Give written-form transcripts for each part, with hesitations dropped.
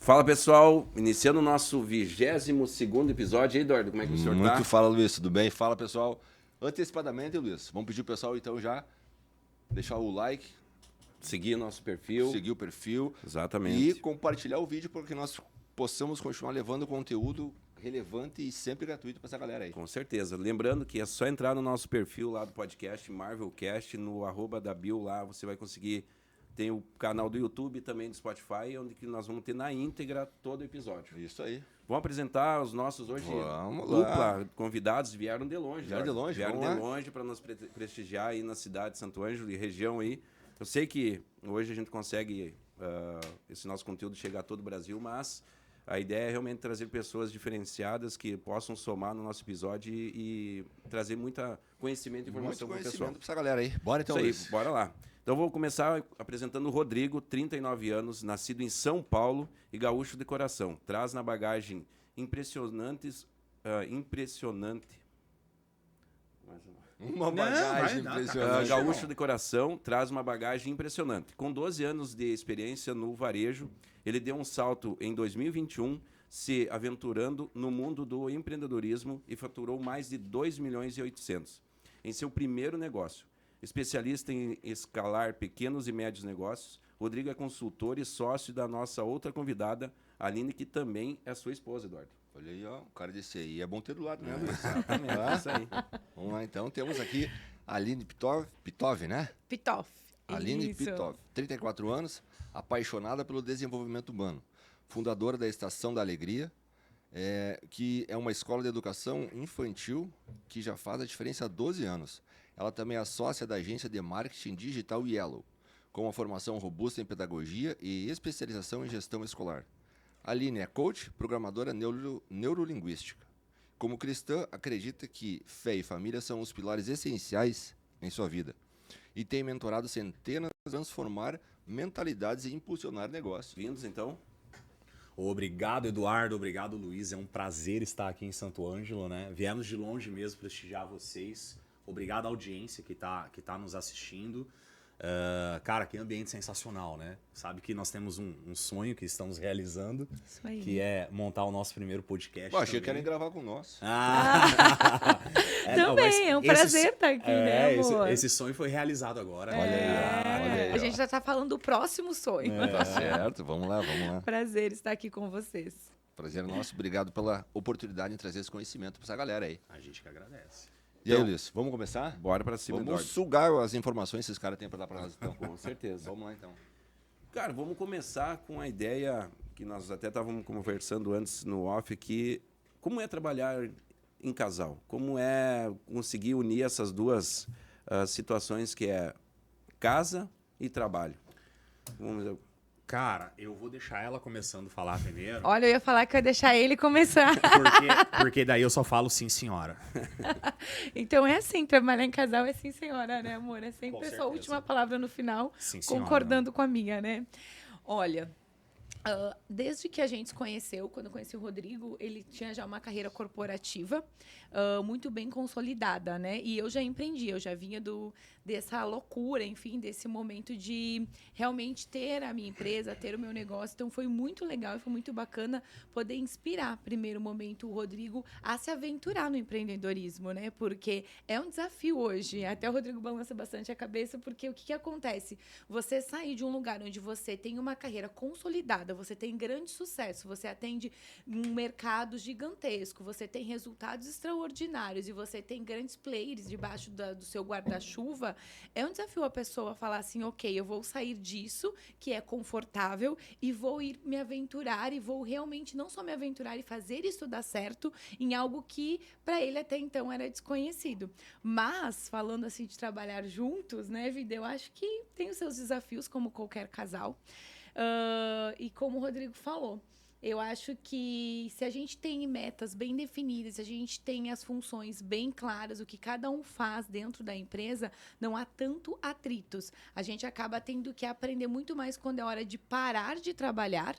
Fala pessoal, iniciando o nosso 22º episódio. E aí, Eduardo, como é que o senhor tá? Muito fala, Luiz, tudo bem? Fala, pessoal. Antecipadamente, Luiz, vamos pedir pro pessoal então já deixar o like, Seguir nosso perfil. seguir o perfil Exatamente. e compartilhar o vídeo para que nós possamos continuar levando conteúdo relevante e sempre gratuito para essa galera aí. Com certeza. Lembrando que é só entrar no nosso perfil lá do podcast, Marvelcast, no @da Bill lá, você vai conseguir. Tem o canal do YouTube e também do Spotify, onde que nós vamos ter na íntegra todo o episódio. Isso aí. Vamos apresentar os nossos hoje Vamos dupla lá. convidados, vieram de longe. Vieram de longe, Vieram vamos de lá. longe para nos prestigiar aí na cidade de Santo Ângelo e região aí. Eu sei que hoje a gente consegue esse nosso conteúdo chegar a todo o Brasil, mas a ideia é realmente trazer pessoas diferenciadas que possam somar no nosso episódio e trazer muita conhecimento e informação para o pessoal. Conhecimento para essa galera aí. Bora então, Isso aí, Luiz. bora lá. Então vou começar apresentando o Rodrigo, 39 anos, nascido em São Paulo e gaúcho de coração. Traz na bagagem impressionante. Uma bagagem vai, impressionante. Gaúcho de coração, traz uma bagagem impressionante. Com 12 anos de experiência no varejo, ele deu um salto em 2021, se aventurando no mundo do empreendedorismo e faturou mais de 2 milhões e 800 em seu primeiro negócio. Especialista em escalar pequenos e médios negócios, Rodrigo é consultor e sócio da nossa outra convidada, Aline, que também é sua esposa, Eduardo. Olha aí, ó, o cara desse aí é bom ter do lado, né? Exatamente, é isso aí. Vamos lá então, temos aqui a Aline Pitov, né? Pitoff. Aline Isso. Pitov, 34 anos, apaixonada pelo desenvolvimento humano, fundadora da Estação da Alegria, que é uma escola de educação infantil que já faz a diferença há 12 anos. Ela também é sócia da agência de marketing digital Yellow, com uma formação robusta em pedagogia e especialização em gestão escolar. Aline é coach, programadora neurolinguística. Como cristã, acredita que fé e família são os pilares essenciais em sua vida e tem mentorado centenas a transformar mentalidades e impulsionar negócios. Vindos, então. Obrigado, Eduardo. Obrigado, Luiz. É um prazer estar aqui em Santo Ângelo, né? Viemos de longe mesmo prestigiar vocês. Obrigado à audiência que tá nos assistindo. Cara, que ambiente sensacional, né? Sabe que nós temos um sonho que estamos realizando, Isso aí. que é montar o nosso primeiro podcast. Pô, achei também. que querem gravar com nós. Também, é um prazer estar aqui, né, amor? Esse sonho foi realizado agora. Olha aí, olha aí, A gente já tá falando do próximo sonho. Tá certo, vamos lá. Prazer estar aqui com vocês. Prazer nosso, obrigado pela oportunidade de trazer esse conhecimento para essa galera aí. A gente que agradece. E aí, Luiz, vamos começar? Bora pra cima, Vamos Eduardo. sugar as informações que esses caras têm para dar para nós, então. Com certeza. Vamos lá, então. Cara, vamos começar com a ideia que nós até estávamos conversando antes no off aqui. Como é trabalhar em casal? Como é conseguir unir essas duas situações que é casa e trabalho? Vamos, Cara, eu vou deixar ela começando a falar primeiro. Olha, eu ia falar que eu ia deixar ele começar. Porque daí eu só falo sim, senhora. Então é assim, trabalhar em casal é sim, senhora, né, amor? É sempre Com a sua certeza. última palavra no final, Sim, senhora. concordando com a minha, né? Olha, desde que a gente se conheceu, quando eu conheci o Rodrigo, ele tinha já uma carreira corporativa muito bem consolidada, né? E eu já empreendi, eu já vinha dessa loucura, enfim, desse momento de realmente ter a minha empresa, ter o meu negócio. Então, foi muito legal e foi muito bacana poder inspirar, primeiro momento, o Rodrigo a se aventurar no empreendedorismo, né? Porque é um desafio hoje. Até o Rodrigo balança bastante a cabeça, porque o que acontece? Você sair de um lugar onde você tem uma carreira consolidada, você tem grande sucesso, você atende um mercado gigantesco, você tem resultados extraordinários e você tem grandes players debaixo do seu guarda-chuva, é um desafio a pessoa falar assim, ok, eu vou sair disso, que é confortável, e vou ir me aventurar, e vou realmente não só me aventurar e fazer isso dar certo em algo que para ele até então era desconhecido. Mas, falando assim de trabalhar juntos, né, vida, eu acho que tem os seus desafios como qualquer casal. E como o Rodrigo falou, eu acho que se a gente tem metas bem definidas, se a gente tem as funções bem claras, o que cada um faz dentro da empresa, não há tanto atritos. A gente acaba tendo que aprender muito mais quando é hora de parar de trabalhar,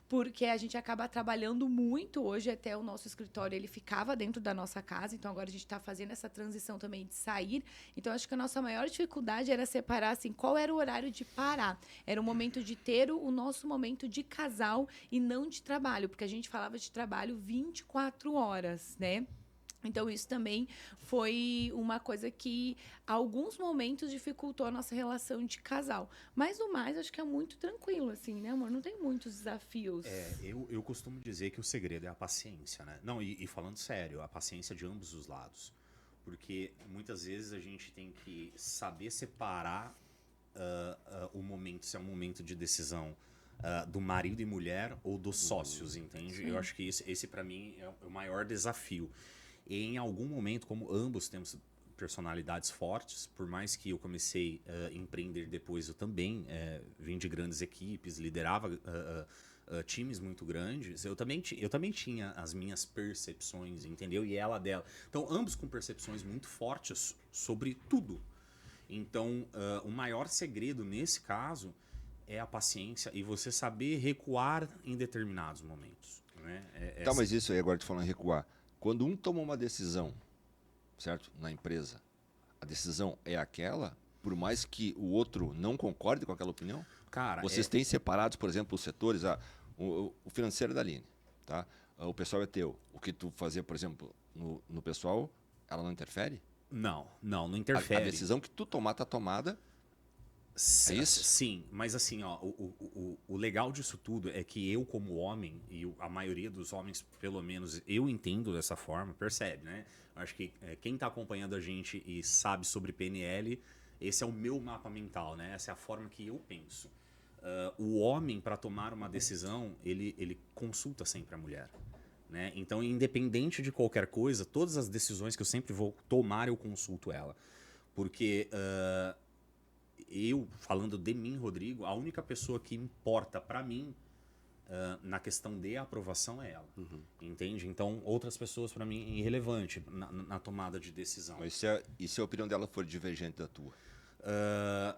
porque a gente acaba trabalhando muito. Hoje até o nosso escritório, ele ficava dentro da nossa casa, então agora a gente está fazendo essa transição também de sair. Então, acho que a nossa maior dificuldade era separar, assim, qual era o horário de parar. Era o momento de ter o nosso momento de casal e não de trabalho, porque a gente falava de trabalho 24 horas, né? Então, isso também foi uma coisa que, alguns momentos, dificultou a nossa relação de casal. Mas, no mais, acho que é muito tranquilo, assim, né, amor? Não tem muitos desafios. Eu costumo dizer que o segredo é a paciência, né? Não, e falando sério, a paciência de ambos os lados. Porque, muitas vezes, a gente tem que saber separar o momento, se é um momento de decisão do marido e mulher ou dos sócios, entende? Sim. Eu acho que esse para mim, é o maior desafio. E em algum momento, como ambos temos personalidades fortes, por mais que eu comecei a empreender depois, eu também vim de grandes equipes, liderava times muito grandes, eu também tinha as minhas percepções, entendeu? E ela dela. Então, ambos com percepções muito fortes sobre tudo. Então, o maior segredo nesse caso é a paciência e você saber recuar em determinados momentos. Né? Tá, mas isso aí, agora te falando em recuar. Quando um toma uma decisão, certo? Na empresa, a decisão é aquela, por mais que o outro não concorde com aquela opinião? Cara, Vocês têm separados, por exemplo, os setores, o financeiro é da Aline, tá? O pessoal é teu. O que tu fazia, por exemplo, no pessoal, ela não interfere? Não interfere. A decisão que tu tomar tá tomada. É isso? Sim, mas assim, ó, o legal disso tudo é que eu, como homem, e a maioria dos homens, pelo menos, eu entendo dessa forma, percebe, né? Acho que quem está acompanhando a gente e sabe sobre PNL, esse é o meu mapa mental, né? Essa é a forma que eu penso. O homem, para tomar uma decisão, ele consulta sempre a mulher. Né? Então, independente de qualquer coisa, todas as decisões que eu sempre vou tomar, eu consulto ela. Porque eu, falando de mim, Rodrigo, a única pessoa que importa para mim na questão de aprovação é ela. Entende? Então, outras pessoas, para mim, irrelevante na tomada de decisão. Mas e se a opinião dela for divergente da tua?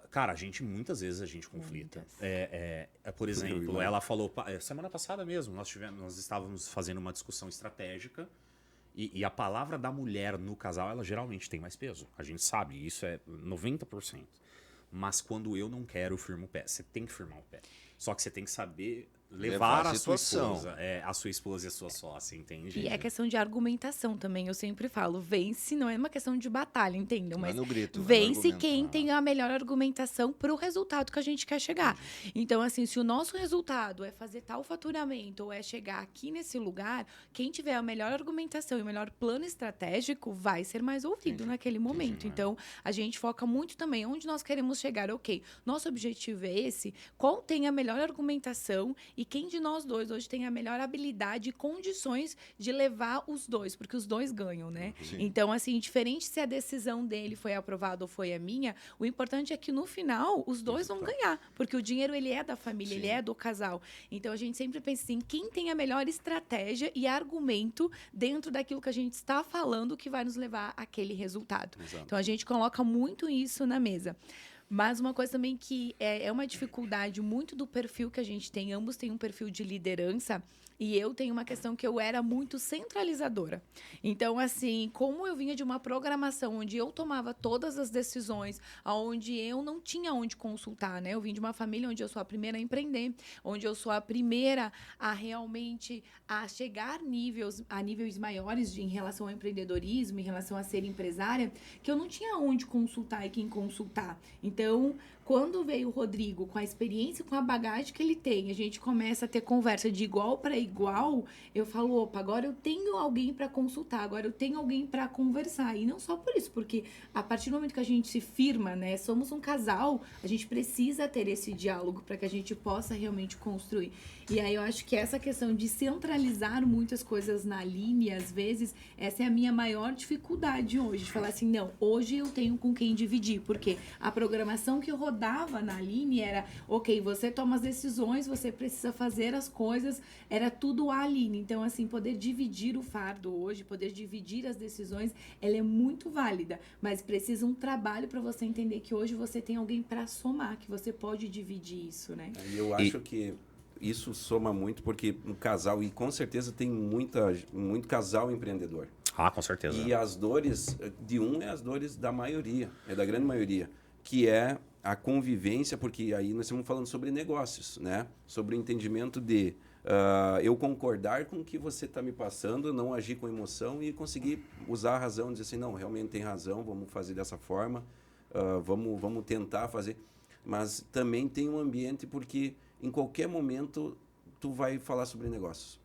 Cara, muitas vezes a gente conflita. Por exemplo, ela falou, semana passada mesmo, nós estávamos fazendo uma discussão estratégica e a palavra da mulher no casal, ela geralmente tem mais peso. A gente sabe, isso é 90%. Mas quando eu não quero, eu firmo o pé. Você tem que firmar o pé. Só que você tem que saber levar a sua esposa, a sua esposa e a sua sócia, entende? E é questão de argumentação também, eu sempre falo, vence, não é uma questão de batalha, entendeu? Mas no grito, vence quem tem a melhor argumentação para o resultado que a gente quer chegar. Então, assim, se o nosso resultado é fazer tal faturamento ou é chegar aqui nesse lugar, quem tiver a melhor argumentação e o melhor plano estratégico vai ser mais ouvido naquele momento. Então, a gente foca muito também onde nós queremos chegar. Ok, nosso objetivo é esse, qual tem a melhor argumentação e quem de nós dois hoje tem a melhor habilidade e condições de levar os dois, porque os dois ganham, né? Sim. Então, assim, diferente se a decisão dele foi aprovada ou foi a minha, o importante é que no final os dois vão ganhar, porque o dinheiro ele é da família, ele é do casal. Então, a gente sempre pensa assim, quem tem a melhor estratégia e argumento dentro daquilo que a gente está falando que vai nos levar àquele resultado. Exato. Então, a gente coloca muito isso na mesa. Mas uma coisa também que é uma dificuldade muito do perfil que a gente tem, ambos têm um perfil de liderança, e eu tenho uma questão que eu era muito centralizadora. Então, assim, como eu vinha de uma programação onde eu tomava todas as decisões, onde eu não tinha onde consultar, né? Eu vim de uma família onde eu sou a primeira a empreender, onde eu sou a primeira a realmente chegar a níveis maiores em relação ao empreendedorismo, em relação a ser empresária, que eu não tinha onde consultar e quem consultar. Então, quando veio o Rodrigo, com a experiência, com a bagagem que ele tem, a gente começa a ter conversa de igual para igual, eu falo, opa, agora eu tenho alguém para consultar, agora eu tenho alguém para conversar. E não só por isso, porque a partir do momento que a gente se firma, né, somos um casal, a gente precisa ter esse diálogo para que a gente possa realmente construir. E aí eu acho que essa questão de centralizar muitas coisas na Aline, às vezes, essa é a minha maior dificuldade hoje, de falar assim, não, hoje eu tenho com quem dividir, porque a programação que eu rodava na Aline era, ok, você toma as decisões, você precisa fazer as coisas, era tudo a Aline. Então, assim, poder dividir o fardo hoje, poder dividir as decisões, ela é muito válida, mas precisa um trabalho para você entender que hoje você tem alguém para somar, que você pode dividir isso, né? E eu acho que isso soma muito, porque no casal, e com certeza tem muito casal empreendedor. Ah, com certeza. E as dores de um é as dores da maioria, é da grande maioria, que é a convivência, porque aí nós estamos falando sobre negócios, né? Sobre o entendimento de eu concordar com o que você está me passando, não agir com emoção e conseguir usar a razão, dizer assim, não, realmente tem razão, vamos fazer dessa forma, vamos tentar fazer. Mas também tem um ambiente, porque em qualquer momento tu vai falar sobre negócios.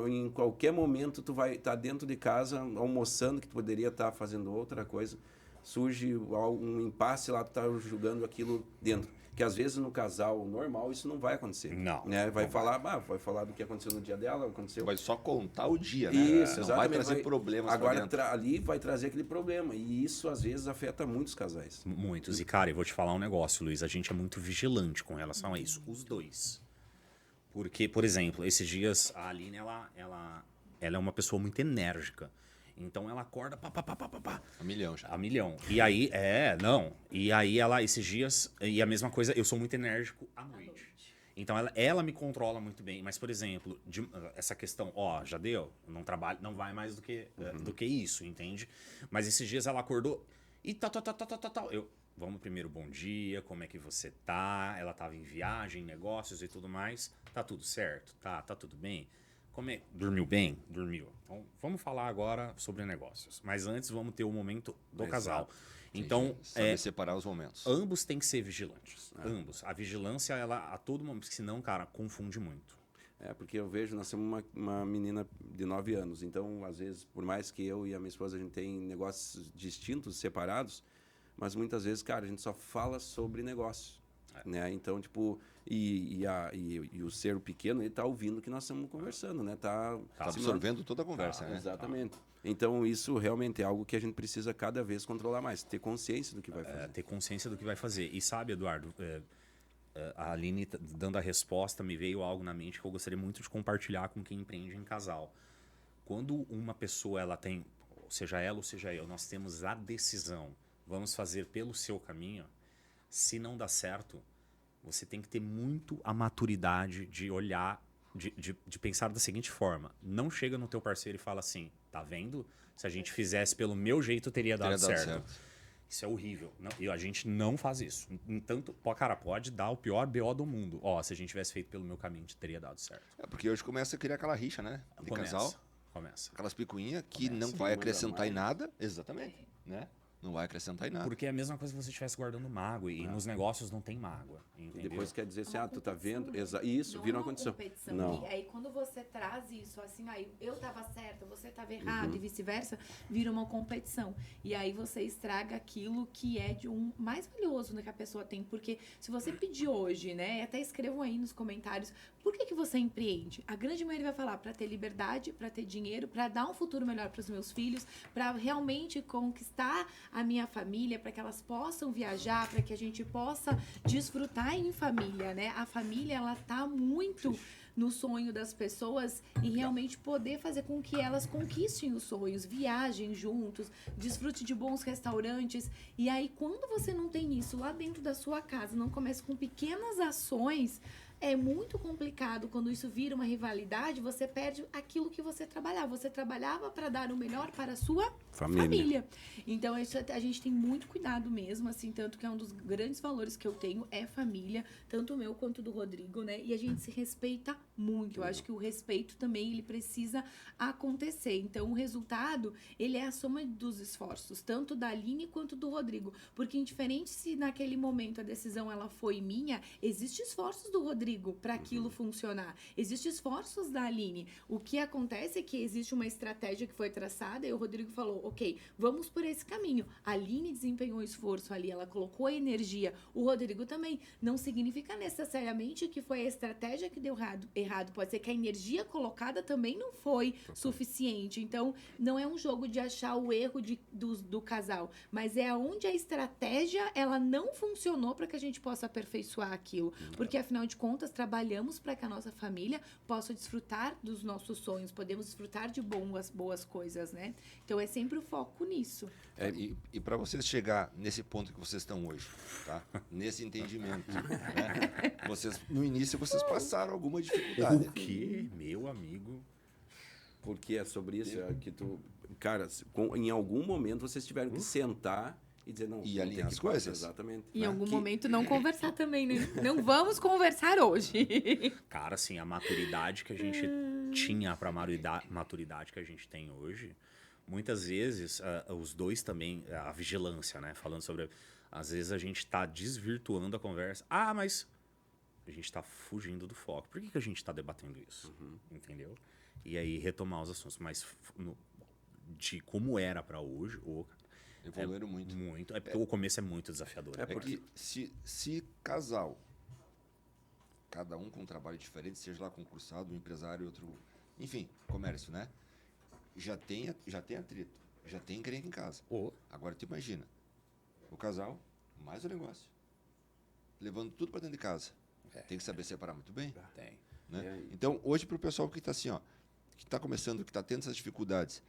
Em qualquer momento tu vai estar dentro de casa almoçando, que tu poderia estar fazendo outra coisa, surge um impasse lá, tu tá julgando aquilo dentro, que às vezes no casal normal isso não vai acontecer. Não. Né? Vai falar do que aconteceu no dia dela, aconteceu. Vai só contar o dia, né? Isso, não exatamente. vai trazer problemas pra Agora dentro. ali vai trazer aquele problema, e isso às vezes afeta muitos casais. Muitos. E, cara, eu vou te falar um negócio, Luiz. A gente é muito vigilante com relação a isso. Os dois. Porque, por exemplo, esses dias a Aline, ela é uma pessoa muito enérgica. Então ela acorda pá. A milhão já. A milhão. E aí, E aí ela, esses dias, e a mesma coisa, eu sou muito enérgico à noite. Então ela me controla muito bem. Mas, por exemplo, essa questão, já deu, não trabalho, não vai mais do que isso, entende? Mas esses dias ela acordou e tal. Vamos primeiro, bom dia, como é que você tá? Ela tava em viagem, negócios e tudo mais. Tá tudo certo? Tá tudo bem? Dormiu bem? Dormiu. Então, vamos falar agora sobre negócios. Mas antes, vamos ter o momento do casal. Então, saber separar os momentos. Ambos têm que ser vigilantes. Ambos. A vigilância, ela a todo momento, porque senão, cara, confunde muito. Porque eu vejo, nós temos uma menina de 9 anos, então, às vezes, por mais que eu e a minha esposa, a gente tem negócios distintos, separados, mas muitas vezes, cara, a gente só fala sobre negócio. Né? Então, tipo, e o ser pequeno, ele tá ouvindo o que nós estamos conversando, né? Tá absorvendo toda a conversa, né? Exatamente. Então, isso realmente é algo que a gente precisa cada vez controlar mais, ter consciência do que vai fazer. Ter consciência do que vai fazer. E sabe, Eduardo, a Aline dando a resposta, me veio algo na mente que eu gostaria muito de compartilhar com quem empreende em casal. Quando uma pessoa, ela tem, seja ela ou seja eu, nós temos a decisão, vamos fazer pelo seu caminho, se não dá certo, você tem que ter muito a maturidade de olhar, de pensar da seguinte forma. Não chega no teu parceiro e fala assim, tá vendo? Se a gente fizesse pelo meu jeito, teria dado certo. Isso é horrível. Não, e a gente não faz isso. Entanto, cara, pode dar o pior BO do mundo. Se a gente tivesse feito pelo meu caminho, teria dado certo. Porque hoje começa a criar aquela rixa, né? De casal. Começa. Aquelas picuinhas que não vai acrescentar em nada. Exatamente. Né? Não vai acrescentar em nada. Porque é a mesma coisa que você estivesse guardando mágoa. E nos negócios não tem mágoa. Entendeu? E depois quer dizer assim, tu tá vendo? Isso, não vira uma é condição. Competição. Não. E aí quando você traz isso, assim, aí eu tava certa, você tava errado e vice-versa, vira uma competição. E aí você estraga aquilo que é de um mais valioso, né, que a pessoa tem. Porque se você pedir hoje, né, até escrevam aí nos comentários, por que você empreende? A grande maioria vai falar para ter liberdade, para ter dinheiro, para dar um futuro melhor para os meus filhos, para realmente conquistar a minha família, para que elas possam viajar, para que a gente possa desfrutar em família, né? A família, ela tá muito no sonho das pessoas e realmente poder fazer com que elas conquistem os sonhos, viajem juntos, desfrute de bons restaurantes. E aí, quando você não tem isso lá dentro da sua casa, não começa com pequenas ações, é muito complicado quando isso vira uma rivalidade, você perde aquilo que você trabalhava. Você trabalhava para dar o melhor para a sua família. Então, isso a gente tem muito cuidado mesmo, assim, tanto que é um dos grandes valores que eu tenho é família, tanto o meu quanto do Rodrigo, né? E a gente se respeita muito. Eu acho que o respeito também, ele precisa acontecer. Então, o resultado, ele é a soma dos esforços, tanto da Aline quanto do Rodrigo. Porque, indiferente se naquele momento a decisão ela foi minha, existem esforços do Rodrigo para aquilo funcionar. Existem esforços da Aline. O que acontece é que existe uma estratégia que foi traçada e o Rodrigo falou, ok, vamos por esse caminho. A Aline desempenhou esforço ali, ela colocou energia. O Rodrigo também. Não significa necessariamente que foi a estratégia que deu errado errado, pode ser que a energia colocada também não foi suficiente. Então, não é um jogo de achar o erro do casal, mas é onde a estratégia ela não funcionou para que a gente possa aperfeiçoar aquilo. Porque, afinal de contas, trabalhamos para que a nossa família possa desfrutar dos nossos sonhos, podemos desfrutar de boas coisas, né? Então, é sempre o foco nisso. E para vocês chegar nesse ponto que vocês estão hoje, tá? Nesse entendimento, né? No início vocês passaram alguma dificuldade. O quê? Meu amigo. Porque é sobre isso, que tu... Cara, em algum momento vocês tiveram que sentar e dizer, não... E vamos alinhar ter que as coisas. Exatamente. Em algum momento não conversar também, né? Não vamos conversar hoje. Cara, assim, a maturidade que a gente tinha para a maturidade que a gente tem hoje, muitas vezes, os dois também, a vigilância, né? Falando sobre... Às vezes a gente está desvirtuando a conversa. Ah, mas a gente está fugindo do foco. Por que a gente está debatendo isso? Entendeu? E aí retomar os assuntos. Mas de como era para hoje, Evoluíram muito. Muito. É porque o começo é muito desafiador. É porque se casal, cada um com um trabalho diferente, seja lá concursado, um empresário, outro... Enfim, comércio, né? Já tem atrito, já tem encrenca em casa. Agora, tu imagina, o casal, mais o negócio. Levando tudo para dentro de casa. Tem que saber separar muito bem. Tem. Né? Então, hoje, para o pessoal que está assim, ó, que está começando, que está tendo essas dificuldades,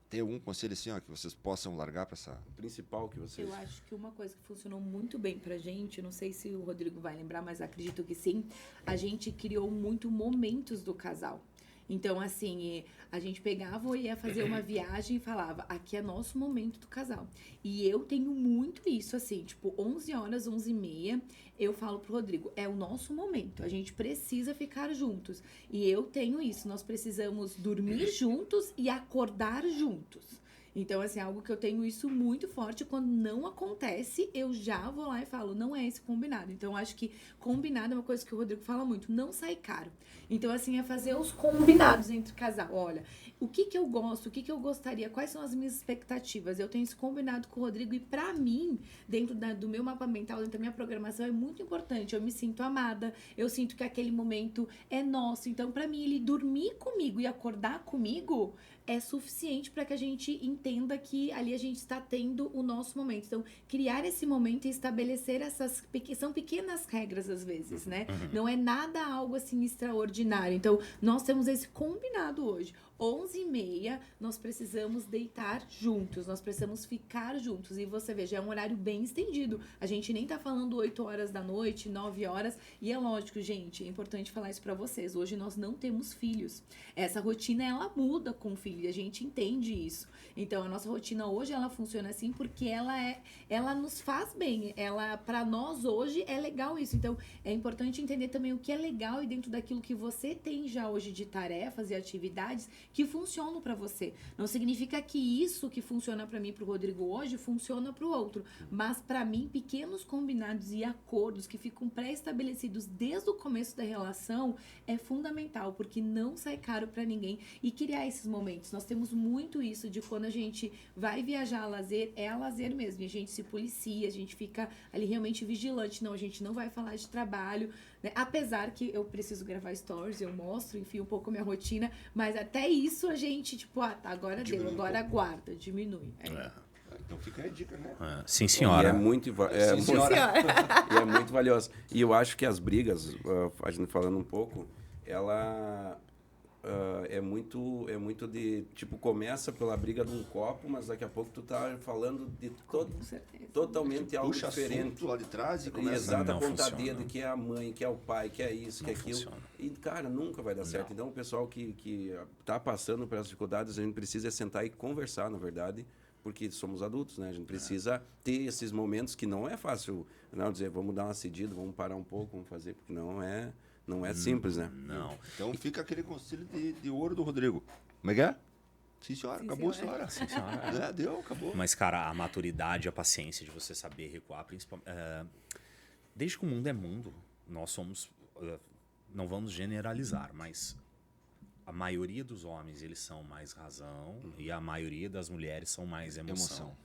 tem algum conselho assim, ó, que vocês possam largar para essa... O principal que vocês... Eu acho que uma coisa que funcionou muito bem pra gente, não sei se o Rodrigo vai lembrar, mas acredito que sim, a gente criou muito momentos do casal. Então, assim, a gente pegava e ia fazer uma viagem e falava, aqui é nosso momento do casal. E eu tenho muito isso, assim, tipo, 11 horas, 11h30, eu falo pro Rodrigo, é o nosso momento, a gente precisa ficar juntos. E eu tenho isso, nós precisamos dormir juntos e acordar juntos. Então, assim, algo que eu tenho isso muito forte, quando não acontece, eu já vou lá e falo, não é esse combinado. Então, acho que combinado é uma coisa que o Rodrigo fala muito, não sai caro. Então, assim, é fazer os combinados entre casal. Olha, o que eu gosto, o que eu gostaria, quais são as minhas expectativas? Eu tenho isso combinado com o Rodrigo e pra mim, dentro do meu mapa mental, dentro da minha programação, é muito importante. Eu me sinto amada, eu sinto que aquele momento é nosso. Então, pra mim, ele dormir comigo e acordar comigo é suficiente para que a gente entenda que ali a gente está tendo o nosso momento. Então, criar esse momento e estabelecer são pequenas regras às vezes, né? Não é nada algo assim extraordinário. Então, nós temos esse combinado hoje. 11h30, nós precisamos deitar juntos, nós precisamos ficar juntos. E você vê, já é um horário bem estendido. A gente nem tá falando 8 horas da noite, 9 horas. E é lógico, gente, é importante falar isso pra vocês. Hoje nós não temos filhos. Essa rotina, ela muda com o filho e a gente entende isso. Então, a nossa rotina hoje, ela funciona assim porque ela nos faz bem. Pra nós hoje, é legal isso. Então, é importante entender também o que é legal e dentro daquilo que você tem já hoje de tarefas e atividades que funcionam pra você. Não significa que isso que funciona pra mim e pro Rodrigo hoje funciona pro outro. Mas pra mim, pequenos combinados e acordos que ficam pré-estabelecidos desde o começo da relação é fundamental, porque não sai caro pra ninguém. E criar esses momentos. Nós temos muito isso de quando a gente vai viajar a lazer, é a lazer mesmo. E a gente se policia, a gente fica ali realmente vigilante. Não, a gente não vai falar de trabalho, né? Apesar que eu preciso gravar stories, eu mostro, enfim, um pouco a minha rotina, mas até isso a gente, tipo, tá, agora deu, agora aguarda, diminui. Então fica a dica, né? Sim, senhora. E é muito, Sim, senhora. e é muito valioso. E eu acho que as brigas, a gente falando um pouco, ela é muito de... Tipo, começa pela briga de um copo, mas daqui a pouco tu tá falando de totalmente algo Puxa diferente. assunto lá de trás e E começa... exato, Não apontar funciona. dedo, que é a mãe, que é o pai, que é isso, que é Não aquilo. funciona. E, cara, nunca vai dar certo. Então, o pessoal que tá passando por essas dificuldades, a gente precisa sentar e conversar, na verdade, porque somos adultos, né? A gente precisa ter esses momentos que não é fácil, não dizer, vamos dar uma cedida, vamos parar um pouco, vamos fazer, porque não é simples, né? Não. Então fica aquele conselho de ouro do Rodrigo. Como é que é? Sim, senhora. Sim, Acabou senhora. a senhora. Deu, acabou. Mas, cara, a maturidade, a paciência de você saber recuar, principalmente... desde que o mundo é mundo, nós somos... não vamos generalizar, mas a maioria dos homens, eles são mais razão e a maioria das mulheres são mais emoção.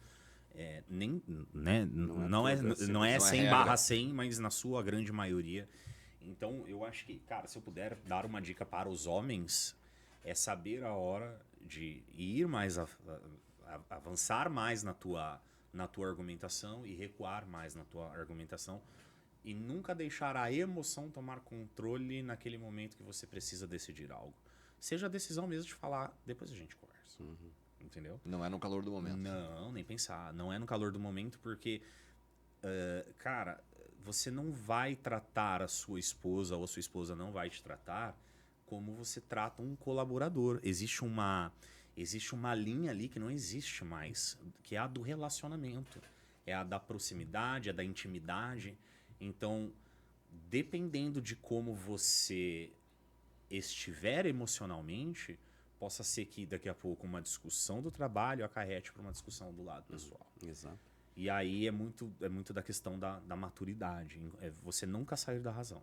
Nem, né, não é não é 100 regra. barra 100, mas na sua grande maioria. Então, eu acho que, cara, se eu puder dar uma dica para os homens, é saber a hora de ir mais, avançar mais na tua argumentação e recuar mais na tua argumentação e nunca deixar a emoção tomar controle naquele momento que você precisa decidir algo. Seja a decisão mesmo de falar, depois a gente conversa. Entendeu? Não é no calor do momento. Não, nem pensar. Não é no calor do momento porque, cara, você não vai tratar a sua esposa ou a sua esposa não vai te tratar como você trata um colaborador. Existe uma linha ali que não existe mais, que é a do relacionamento. É a da proximidade, é da intimidade. Então, dependendo de como você estiver emocionalmente, possa ser que daqui a pouco uma discussão do trabalho acarrete para uma discussão do lado pessoal. Exato. E aí é muito da questão da maturidade. É você nunca sair da razão.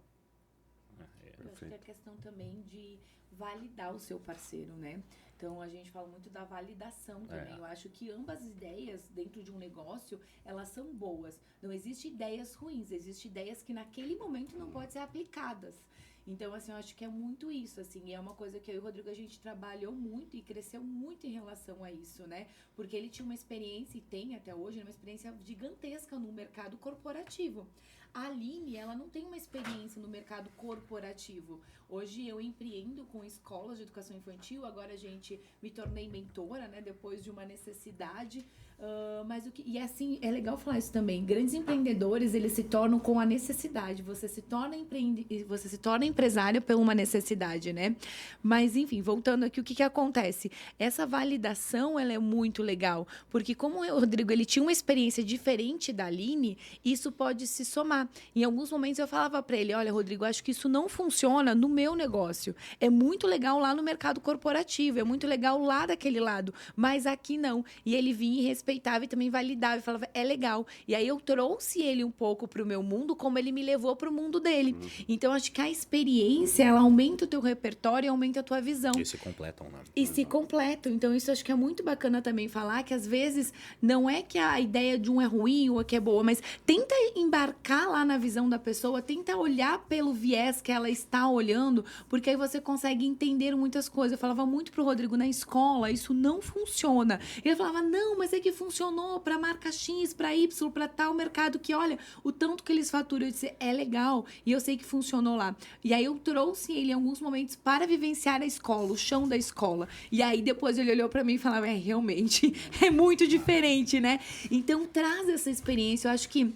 Eu acho que é a questão também de validar o seu parceiro, né? Então, a gente fala muito da validação também. Eu acho que ambas as ideias dentro de um negócio, elas são boas. Não existem ideias ruins, existem ideias que naquele momento não podem ser aplicadas. Então, assim, eu acho que é muito isso, assim, e é uma coisa que eu e o Rodrigo, a gente trabalhou muito e cresceu muito em relação a isso, né? Porque ele tinha uma experiência, e tem até hoje, uma experiência gigantesca no mercado corporativo. A Aline, ela não tem uma experiência no mercado corporativo. Hoje eu empreendo com escolas de educação infantil, agora me tornei mentora, né, depois de uma necessidade. E assim, é legal falar isso também. Grandes empreendedores, eles se tornam com a necessidade. Você se torna empresário por uma necessidade, né? Mas, enfim, voltando aqui, o que acontece? Essa validação, ela é muito legal, porque como o Rodrigo, ele tinha uma experiência diferente da Aline, isso pode se somar. Em alguns momentos eu falava para ele, olha, Rodrigo, acho que isso não funciona no meu negócio. É muito legal lá no mercado corporativo, é muito legal lá daquele lado, mas aqui não. E ele vinha e respeitava e também validava e falava, é legal. E aí eu trouxe ele um pouco para o meu mundo, como ele me levou para o mundo dele. Então, acho que a experiência, ela aumenta o teu repertório e aumenta a tua visão. E se completam, né? E se completam. Então, isso acho que é muito bacana também falar, que às vezes não é que a ideia de um é ruim ou que é boa, mas tenta embarcar lá na visão da pessoa, tenta olhar pelo viés que ela está olhando, porque aí você consegue entender muitas coisas. Eu falava muito pro Rodrigo, na escola, isso não funciona. Ele falava, não, mas é que funcionou para marca X, para Y, para tal mercado que, olha, o tanto que eles faturam. Eu disse, é legal. E eu sei que funcionou lá. E aí eu trouxe ele em alguns momentos para vivenciar a escola, o chão da escola. E aí depois ele olhou para mim e falava, realmente, é muito diferente, né? Então, traz essa experiência. Eu acho que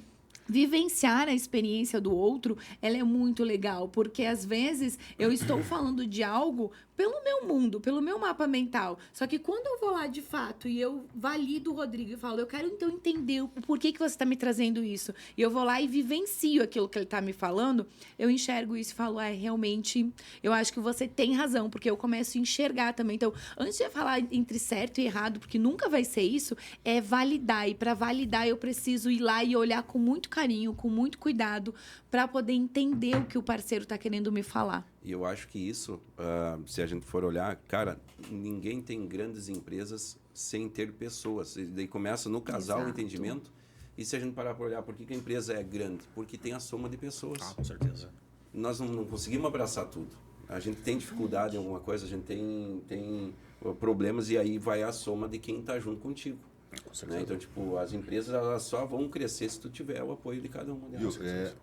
vivenciar a experiência do outro, ela é muito legal, porque às vezes eu estou falando de algo pelo meu mundo, pelo meu mapa mental. Só que quando eu vou lá de fato e eu valido o Rodrigo e falo, eu quero então entender o porquê que você está me trazendo isso. E eu vou lá e vivencio aquilo que ele está me falando, eu enxergo isso e falo, realmente, eu acho que você tem razão, porque eu começo a enxergar também. Então, antes de falar entre certo e errado, porque nunca vai ser isso, é validar. E para validar, eu preciso ir lá e olhar com muito carinho, com muito cuidado, para poder entender o que o parceiro está querendo me falar. E eu acho que isso, se a gente for olhar, cara, ninguém tem grandes empresas sem ter pessoas. E daí começa no casal o entendimento. E se a gente parar para olhar, por que a empresa é grande? Porque tem a soma de pessoas. Com certeza. Nós não conseguimos abraçar tudo. A gente tem dificuldade em alguma coisa, a gente tem problemas e aí vai a soma de quem está junto contigo. Com certeza. Né? Então, tipo, as empresas elas só vão crescer se tu tiver o apoio de cada uma delas.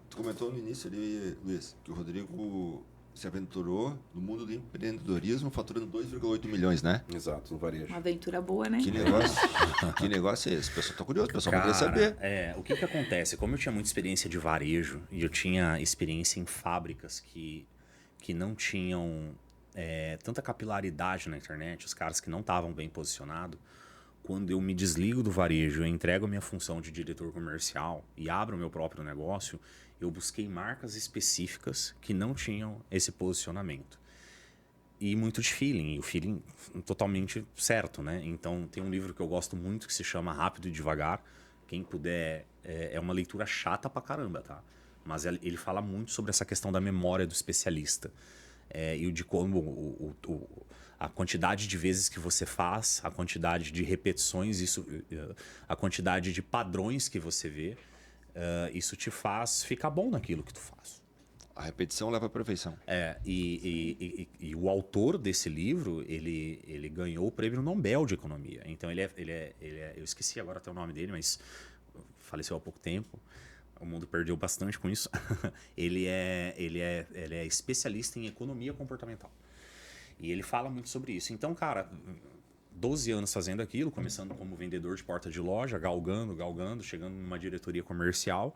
Tu comentou no início ali, Luiz, que o Rodrigo se aventurou no mundo do empreendedorismo faturando 2,8 milhões, né? Exato, no varejo. Uma aventura boa, né? Que negócio é esse? O pessoal tá curioso, o pessoal vai querer saber. O que acontece? Como eu tinha muita experiência de varejo e eu tinha experiência em fábricas que não tinham tanta capilaridade na internet, os caras que não estavam bem posicionados, quando eu me desligo do varejo, eu entrego a minha função de diretor comercial e abro o meu próprio negócio, eu busquei marcas específicas que não tinham esse posicionamento. E muito de feeling, e o feeling totalmente certo, né? Então, tem um livro que eu gosto muito que se chama Rápido e Devagar. Quem puder, é uma leitura chata pra caramba, tá? Mas ele fala muito sobre essa questão da memória do especialista. E de como a quantidade de vezes que você faz, a quantidade de repetições, a quantidade de padrões que você vê, isso te faz ficar bom naquilo que tu faz. A repetição leva à perfeição. E o autor desse livro, ele ganhou o prêmio Nobel de Economia. Então, eu esqueci agora até o nome dele, mas faleceu há pouco tempo. O mundo perdeu bastante com isso. Ele é especialista em economia comportamental. E ele fala muito sobre isso. Então, cara, 12 anos fazendo aquilo, começando como vendedor de porta de loja, galgando, chegando numa diretoria comercial.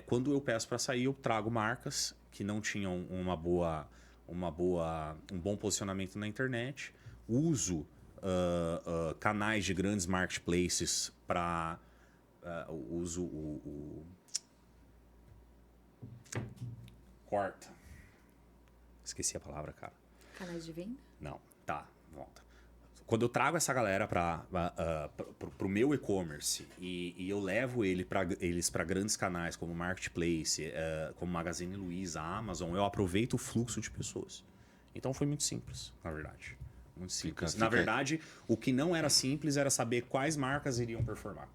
Quando eu peço para sair, eu trago marcas que não tinham um bom posicionamento na internet. Uso canais de grandes marketplaces para... Corta. Esqueci a palavra, cara. Canais de venda? Não, tá, volta. Quando eu trago essa galera para o meu e-commerce e eu levo eles para grandes canais como Marketplace, como Magazine Luiza, Amazon, eu aproveito o fluxo de pessoas. Então foi muito simples, na verdade. Muito simples. Na verdade, o que não era simples era saber quais marcas iriam performar.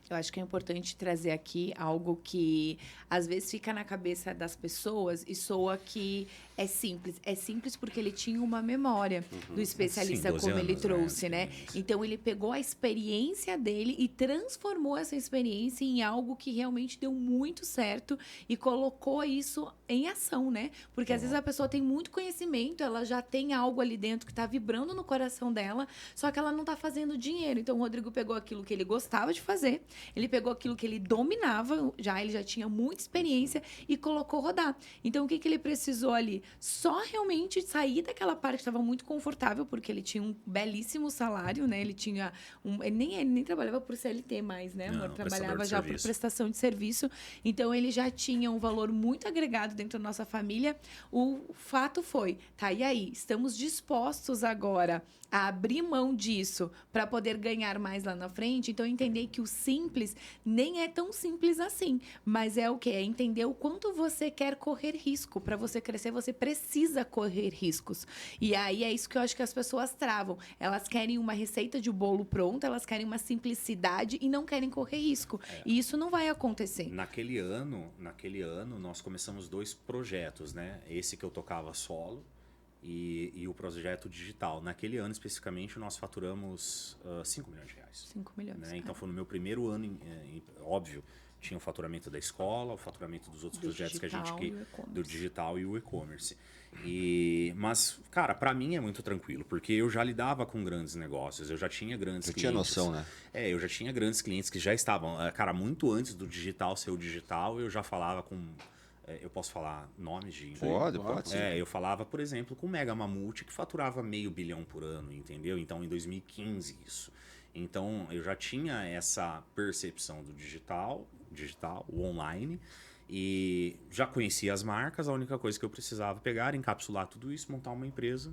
Eu acho que é importante trazer aqui algo que às vezes fica na cabeça das pessoas e soa que é simples. É simples porque ele tinha uma memória do especialista, como ele trouxe, né? Então, ele pegou a experiência dele e transformou essa experiência em algo que realmente deu muito certo e colocou isso em ação, né? Porque às vezes a pessoa tem muito conhecimento, ela já tem algo ali dentro que está vibrando no coração dela, só que ela não está fazendo dinheiro. Então, o Rodrigo pegou aquilo que ele gostava de fazer, ele pegou aquilo que ele dominava, ele já tinha muita experiência e colocou rodar. Então, o que ele precisou ali? Só realmente sair daquela parte que estava muito confortável, porque ele tinha um belíssimo salário, né? Ele tinha ele nem trabalhava por CLT mais, né, amor? Trabalhava já por prestação de serviço. Então, ele já tinha um valor muito agregado dentro da nossa família. O fato foi, e aí? Estamos dispostos agora a abrir mão disso para poder ganhar mais lá na frente. Então, eu entendi que o simples nem é tão simples assim, mas é o quê? É entender o quanto você quer correr risco. Para você crescer, você precisa correr riscos. E aí é isso que eu acho que as pessoas travam. Elas querem uma receita de bolo pronta, elas querem uma simplicidade e não querem correr risco. E isso não vai acontecer. Naquele ano, nós começamos 2 projetos, né? Esse que eu tocava solo, e o projeto digital. Naquele ano, especificamente, nós faturamos 5 milhões de reais. 5 milhões. Né? Então, foi no meu primeiro ano, óbvio, tinha o faturamento da escola, o faturamento dos outros projetos que a gente... Do digital e o e-commerce. Mas, cara, para mim é muito tranquilo, porque eu já lidava com grandes negócios, eu já tinha grandes clientes. Tinha noção, né? Eu já tinha grandes clientes que já estavam... Cara, muito antes do digital ser o digital, eu já falava com... Eu posso falar nomes de... Pode. Eu falava, por exemplo, com o Mega Mamute, que faturava $500 milhão por ano, entendeu? Então, em 2015, isso. Então, eu já tinha essa percepção do digital, o online, e já conhecia as marcas. A única coisa que eu precisava pegar, encapsular tudo isso, montar uma empresa.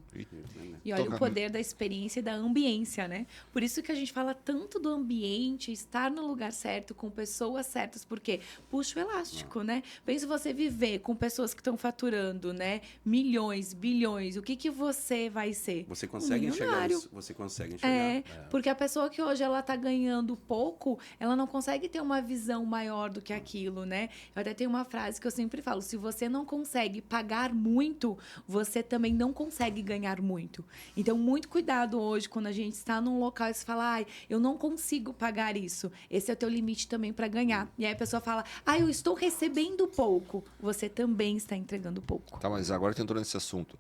E olha o poder da experiência e da ambiência, né? Por isso que a gente fala tanto do ambiente, estar no lugar certo, com pessoas certas, porque puxa o elástico, né? Pensa você viver com pessoas que estão faturando, né? Milhões, bilhões, o que você vai ser? Você consegue enxergar isso? Você consegue enxergar. Porque a pessoa que hoje ela tá ganhando pouco, ela não consegue ter uma visão maior do que aquilo, né? Eu até tenho uma frase que eu sempre falo: se você não consegue pagar muito, você também não consegue ganhar muito. Então, muito cuidado hoje quando a gente está num local e se fala, eu não consigo pagar isso. Esse é o teu limite também para ganhar. E aí a pessoa fala, eu estou recebendo pouco. Você também está entregando pouco. Tá, mas agora que entrou nesse assunto,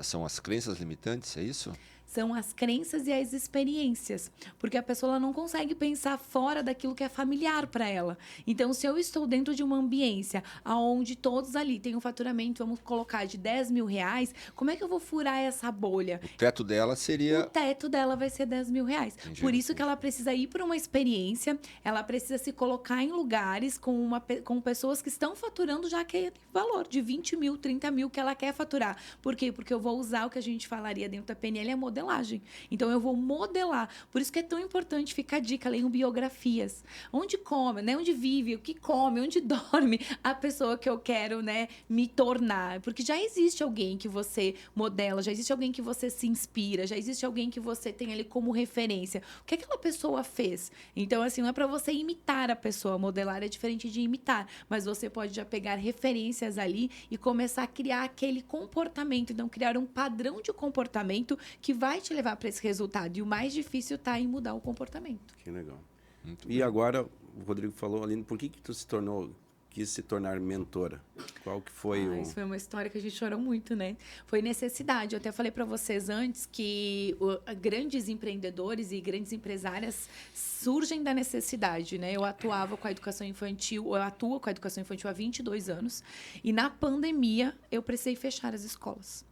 são as crenças limitantes, é isso? São as crenças e as experiências. Porque a pessoa ela não consegue pensar fora daquilo que é familiar para ela. Então, se eu estou dentro de uma ambiência onde todos ali têm um faturamento, vamos colocar, de R$10 mil, como é que eu vou furar essa bolha? O teto dela seria... O teto dela vai ser R$10 mil. Entendi. Por isso que ela precisa ir para uma experiência, ela precisa se colocar em lugares com pessoas que estão faturando já aquele valor de 20 mil, 30 mil que ela quer faturar. Por quê? Porque eu vou usar o que a gente falaria dentro da PNL, a modernidade modelagem. Então, eu vou modelar. Por isso que é tão importante, fica a dica, leiam biografias. Onde come, né? Onde vive, o que come, onde dorme a pessoa que eu quero, né, me tornar. Porque já existe alguém que você modela, já existe alguém que você se inspira, já existe alguém que você tem ali como referência. O que aquela pessoa fez? Então, assim, não é para você imitar a pessoa. Modelar é diferente de imitar. Mas você pode já pegar referências ali e começar a criar aquele comportamento. Então, criar um padrão de comportamento que vai te levar para esse resultado. E o mais difícil está em mudar o comportamento. Que legal. E agora, o Rodrigo falou, Aline, por que tu quis se tornar mentora? Qual que foi Isso foi uma história que a gente chorou muito, né? Foi necessidade. Eu até falei para vocês antes que grandes empreendedores e grandes empresárias surgem da necessidade, né? Eu atuo com a educação infantil há 22 anos. E na pandemia, eu precisei fechar as escolas.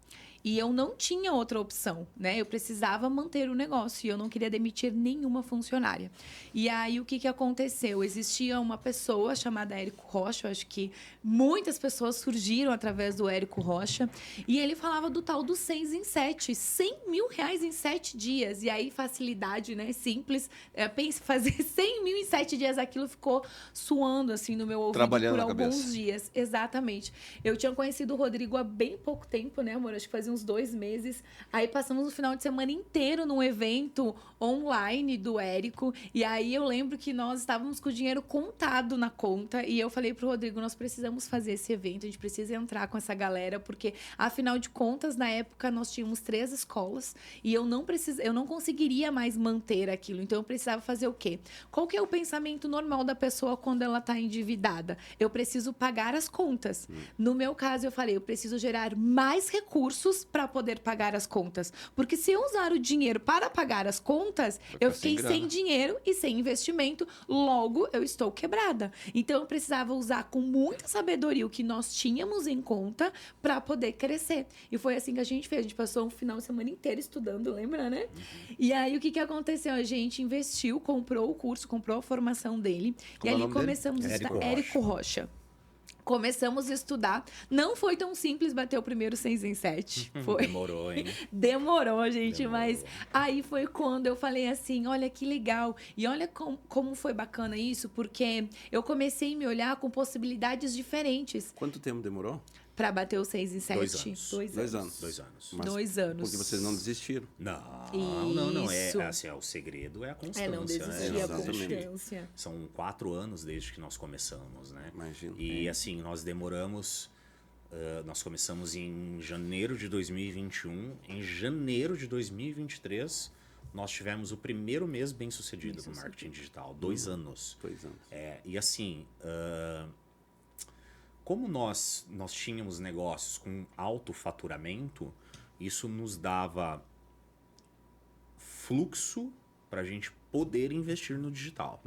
E eu não tinha outra opção, né? Eu precisava manter o negócio e eu não queria demitir nenhuma funcionária. E aí, o que aconteceu? Existia uma pessoa chamada Érico Rocha, eu acho que muitas pessoas surgiram através do Érico Rocha, e ele falava do tal do 6 em 7, R$100 mil em 7 dias. E aí, facilidade, né? Simples. Pense, fazer 100 mil em 7 dias, aquilo ficou suando, assim, no meu ouvido Trabalhando por na alguns cabeça. dias. Exatamente. Eu tinha conhecido o Rodrigo há bem pouco tempo, né, amor? Acho que fazia uns 2 meses. Aí passamos o final de semana inteiro num evento online do Érico. E aí eu lembro que nós estávamos com o dinheiro contado na conta. E eu falei pro Rodrigo, nós precisamos fazer esse evento, a gente precisa entrar com essa galera, porque, afinal de contas, na época nós tínhamos 3 escolas e eu não conseguiria mais manter aquilo. Então eu precisava fazer o quê? Qual que é o pensamento normal da pessoa quando ela está endividada? Eu preciso pagar as contas. No meu caso, eu falei, eu preciso gerar mais recursos para poder pagar as contas. Porque se eu usar o dinheiro para pagar as contas, eu fiquei sem dinheiro e sem investimento, logo eu estou quebrada. Então eu precisava usar com muita sabedoria o que nós tínhamos em conta para poder crescer. E foi assim que a gente fez. A gente passou um final de semana inteiro estudando, lembra, né? E aí o que aconteceu? A gente investiu, comprou o curso, comprou a formação dele. Como é o e ali nome dele? começamos a estudar. Érico Rocha. Começamos a estudar. Não foi tão simples bater o primeiro 6 em 7. Foi. Demorou, hein? Demorou, gente. Mas aí foi quando eu falei assim, olha que legal. E olha como foi bacana isso, porque eu comecei a me olhar com possibilidades diferentes Quanto tempo demorou? para bater o 6 em 7. 2 anos. 2 anos. 2 anos. Mas 2 anos. Porque vocês não desistiram. Não. Isso. O segredo é a constância. É, não desistir, a Exatamente. constância. São 4 anos desde que nós começamos, né? Imagino. E assim, nós demoramos. Nós começamos em janeiro de 2021. Em janeiro de 2023, nós tivemos o primeiro mês bem sucedido no marketing digital. 2 anos. 2 anos. E assim, como nós tínhamos negócios com alto faturamento, isso nos dava fluxo para a gente poder investir no digital.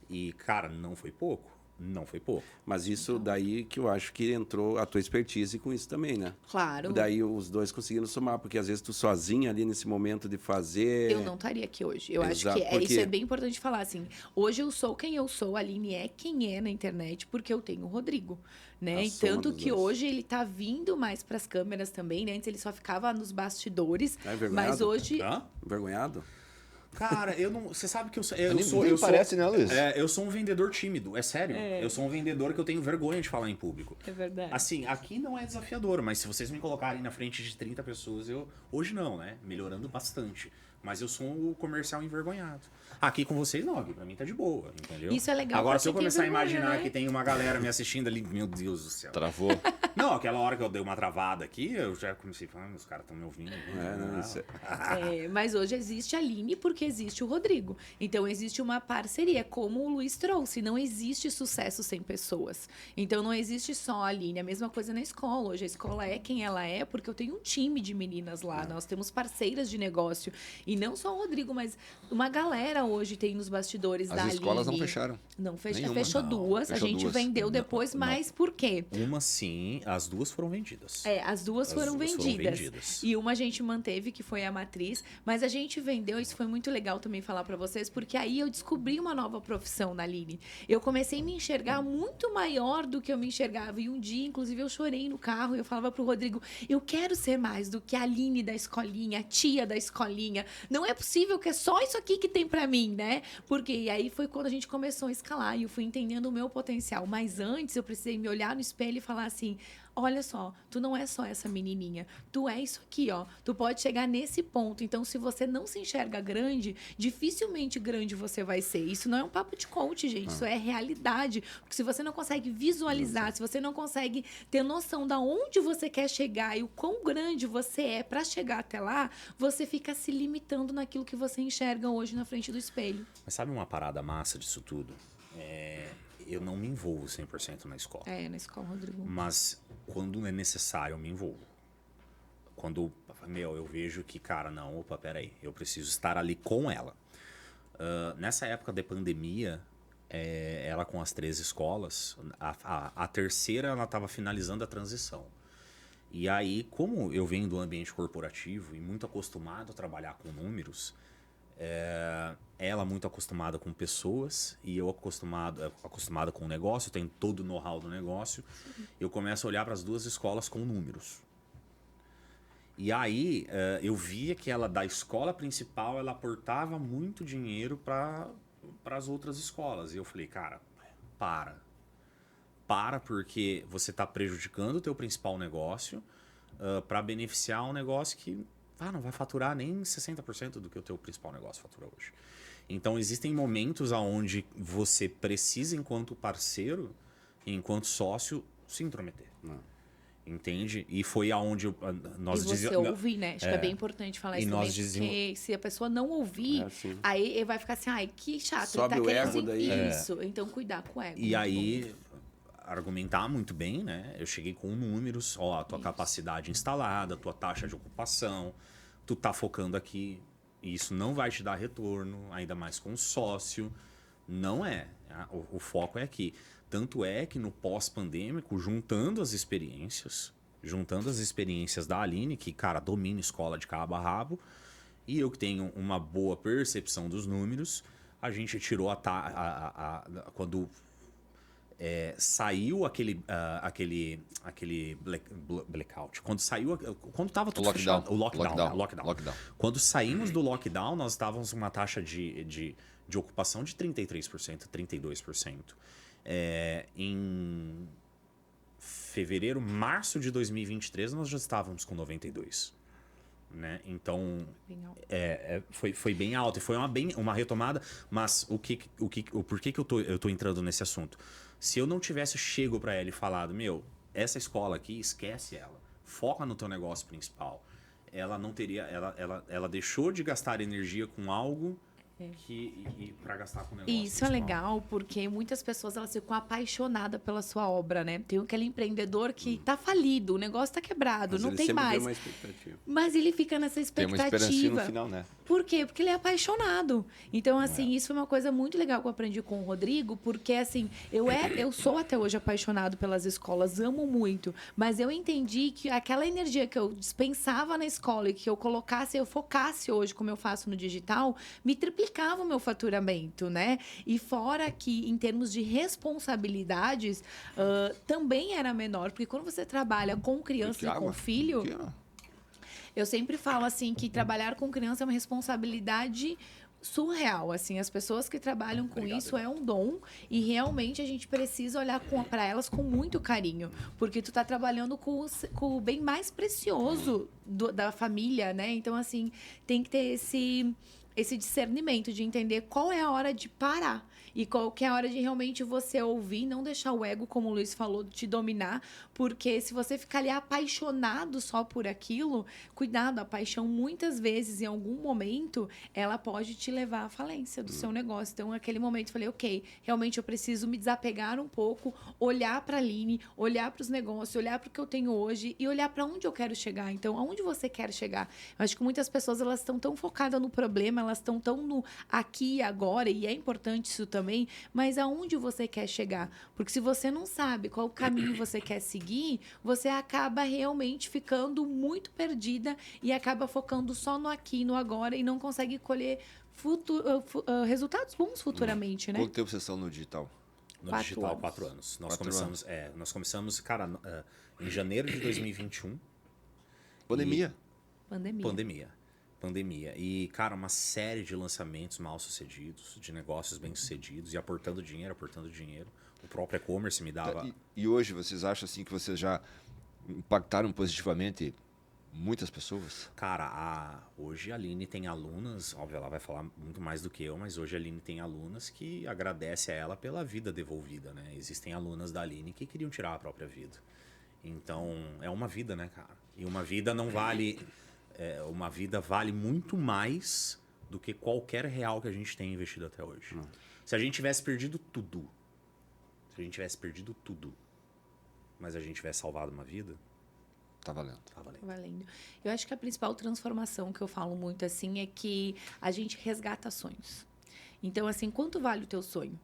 E, cara, não foi pouco. Não foi pouco. Mas isso daí que eu acho que entrou a tua expertise com isso também, né? Claro. Daí os dois conseguiram somar, porque às vezes tu sozinha ali nesse momento de fazer... Eu não estaria aqui hoje. Eu acho Exato, que porque- isso é bem importante falar, assim. Hoje eu sou quem eu sou, a Aline é quem é na internet, porque eu tenho o Rodrigo, né? A E soma tanto dos que dois. hoje ele tá vindo mais pras câmeras também, né? Antes ele só ficava nos bastidores, Tá envergonhado? mas hoje... Hã? Envergonhado? Cara, eu não. Você sabe que eu sou. Nem parece, né, Luiz? Eu sou um vendedor tímido, é sério. Eu sou um vendedor que eu tenho vergonha de falar em público. É verdade. Assim, aqui não é desafiador, mas se vocês me colocarem na frente de 30 pessoas, hoje não, né? Melhorando bastante. Mas eu sou o comercial envergonhado. Aqui com vocês, não, aqui pra mim tá de boa, entendeu? Isso é legal Agora, pra se eu quem tem começar a vergonha, imaginar né? que tem uma galera me assistindo ali, meu Deus do céu. Travou. Não, aquela hora que eu dei uma travada aqui, eu já comecei a falar, os caras estão me ouvindo. Não, isso Mas hoje existe a Aline porque existe o Rodrigo. Então existe uma parceria, como o Luiz trouxe. Não existe sucesso sem pessoas. Então não existe só a Aline. A mesma coisa na escola. Hoje a escola é quem ela é porque eu tenho um time de meninas lá. Nós temos parceiras de negócio. E não só o Rodrigo, mas uma galera hoje tem nos bastidores da As escolas não Aline. fecharam. Não fecha, Nenhuma. fechou Não, duas. fechou A gente duas. vendeu depois, Não. mas por quê? Uma sim, as duas foram vendidas. As duas As foram duas foram vendidas. vendidas. E uma a gente manteve, que foi a matriz. Mas a gente vendeu, isso foi muito legal também falar pra vocês, porque aí eu descobri uma nova profissão na Aline. Eu comecei a me enxergar muito maior do que eu me enxergava. E um dia, inclusive, eu chorei no carro e eu falava pro Rodrigo, eu quero ser mais do que a Aline da escolinha, a tia da escolinha. Não é possível que é só isso aqui que tem pra mim, né? Porque e aí foi quando a gente começou a escalar e eu fui entendendo o meu potencial. Mas antes eu precisei me olhar no espelho e falar assim, olha só, tu não é só essa menininha, tu é isso aqui, ó. Tu pode chegar nesse ponto. Então, se você não se enxerga grande, dificilmente grande você vai ser. Isso não é um papo de coach, gente. Isso é realidade. Porque se você não consegue visualizar, se você não consegue ter noção da onde você quer chegar e o quão grande você é para chegar até lá, você fica se limitando naquilo que você enxerga hoje na frente do espelho. Mas sabe uma parada massa disso tudo? Eu não me envolvo 100% na escola. Na escola, Rodrigo. Mas quando é necessário, eu me envolvo. Quando, eu vejo que, cara, não, opa, peraí, eu preciso estar ali com ela. Nessa época da pandemia, ela com as 3 escolas, a terceira, ela estava finalizando a transição. E aí, como eu venho do ambiente corporativo e muito acostumado a trabalhar com números, ela muito acostumada com pessoas e eu acostumada com o negócio, eu tenho todo o know-how do negócio. Eu começo a olhar para as 2 escolas com números. E aí eu via que ela, da escola principal, ela aportava muito dinheiro para as outras escolas. E eu falei, cara, para porque você está prejudicando o teu principal negócio para beneficiar um negócio que não vai faturar nem 60% do que o teu principal negócio fatura hoje. Então, existem momentos onde você precisa, enquanto parceiro, enquanto sócio, se intrometer. Entende? E foi aonde nós dizíamos... ouvir, né? Acho que é bem importante falar isso também, porque se a pessoa não ouvir, aí ele vai ficar assim, ai, que chato. Sobe ele tá o ego daí. Isso, então cuidar com o ego. E aí... argumentar muito bem, né? Eu cheguei com números, a tua capacidade instalada, a tua taxa de ocupação, tu tá focando aqui, e isso não vai te dar retorno, ainda mais com sócio, não é. O foco é aqui. Tanto é que no pós-pandêmico, juntando as experiências da Aline, que, cara, domina escola de cabo a rabo, e eu que tenho uma boa percepção dos números, a gente tirou quando... saiu aquele blackout. Quando estava tudo fechado. O lockdown. Quando saímos do lockdown, nós estávamos com uma taxa de ocupação de 33%, 32%. Em fevereiro, março de 2023, nós já estávamos com 92%. Né? Então foi bem alto e foi uma retomada, mas por que eu tô entrando nesse assunto? Se eu não tivesse chego para ela e falado, essa escola aqui, esquece ela, foca no teu negócio principal, ela não teria, ela deixou de gastar energia com algo para gastar com o negócio. E isso é legal, porque muitas pessoas elas ficam apaixonadas pela sua obra, né? Tem aquele empreendedor que tá falido, o negócio tá quebrado, Mas não ele tem sempre mais. vê uma expectativa. Mas ele fica nessa expectativa. Tem uma esperancinha no final, né? Por quê? Porque ele é apaixonado. Então, assim, isso foi uma coisa muito legal que eu aprendi com o Rodrigo, porque, assim, eu sou até hoje apaixonado pelas escolas, amo muito, mas eu entendi que aquela energia que eu dispensava na escola e que eu focasse hoje, como eu faço no digital, me triplicava o meu faturamento, né? E fora que, em termos de responsabilidades, também era menor, porque quando você trabalha com criança e com filho... Eu sempre falo assim que trabalhar com criança é uma responsabilidade surreal, assim, as pessoas que trabalham com isso é um dom e realmente a gente precisa olhar para elas com muito carinho, porque tu tá trabalhando com o bem mais precioso da família, né? Então, assim, tem que ter esse discernimento de entender qual é a hora de parar e qual que é a hora de realmente você ouvir, não deixar o ego, como o Luiz falou, te dominar, porque se você ficar ali apaixonado só por aquilo, cuidado, a paixão muitas vezes, em algum momento, ela pode te levar à falência do seu negócio. Então, naquele momento, eu falei, ok, realmente eu preciso me desapegar um pouco, olhar para a Aline, olhar para os negócios, olhar para o que eu tenho hoje e olhar para onde eu quero chegar. Então, aonde você quer chegar? Eu acho que muitas pessoas, elas estão tão focadas no problema, elas estão tão no aqui e agora, e é importante isso também, mas aonde você quer chegar? Porque se você não sabe qual caminho você quer seguir, você acaba realmente ficando muito perdida e acaba focando só no aqui, no agora e não consegue colher resultados bons futuramente, né? Quanto tempo vocês estão no digital? No 4 digital, anos. 4 anos. Nós 4 começamos, cara, em janeiro de 2021. Pandemia. Pandemia. E, cara, uma série de lançamentos mal sucedidos, de negócios bem sucedidos e aportando dinheiro. O próprio e-commerce me dava. E hoje vocês acham assim que vocês já impactaram positivamente muitas pessoas? Cara, hoje a Aline tem alunas, óbvio, ela vai falar muito mais do que eu, mas hoje a Aline tem alunas que agradecem a ela pela vida devolvida, né? Existem alunas da Aline que queriam tirar a própria vida. Então, é uma vida, né, cara? E uma vida não vale... uma vida vale muito mais do que qualquer real que a gente tenha investido até hoje. Se a gente tivesse perdido tudo, mas a gente tivesse salvado uma vida, Tá valendo. tá valendo. Valendo. Eu acho que a principal transformação que eu falo muito assim é que a gente resgata sonhos. Então, assim, quanto vale o teu sonho?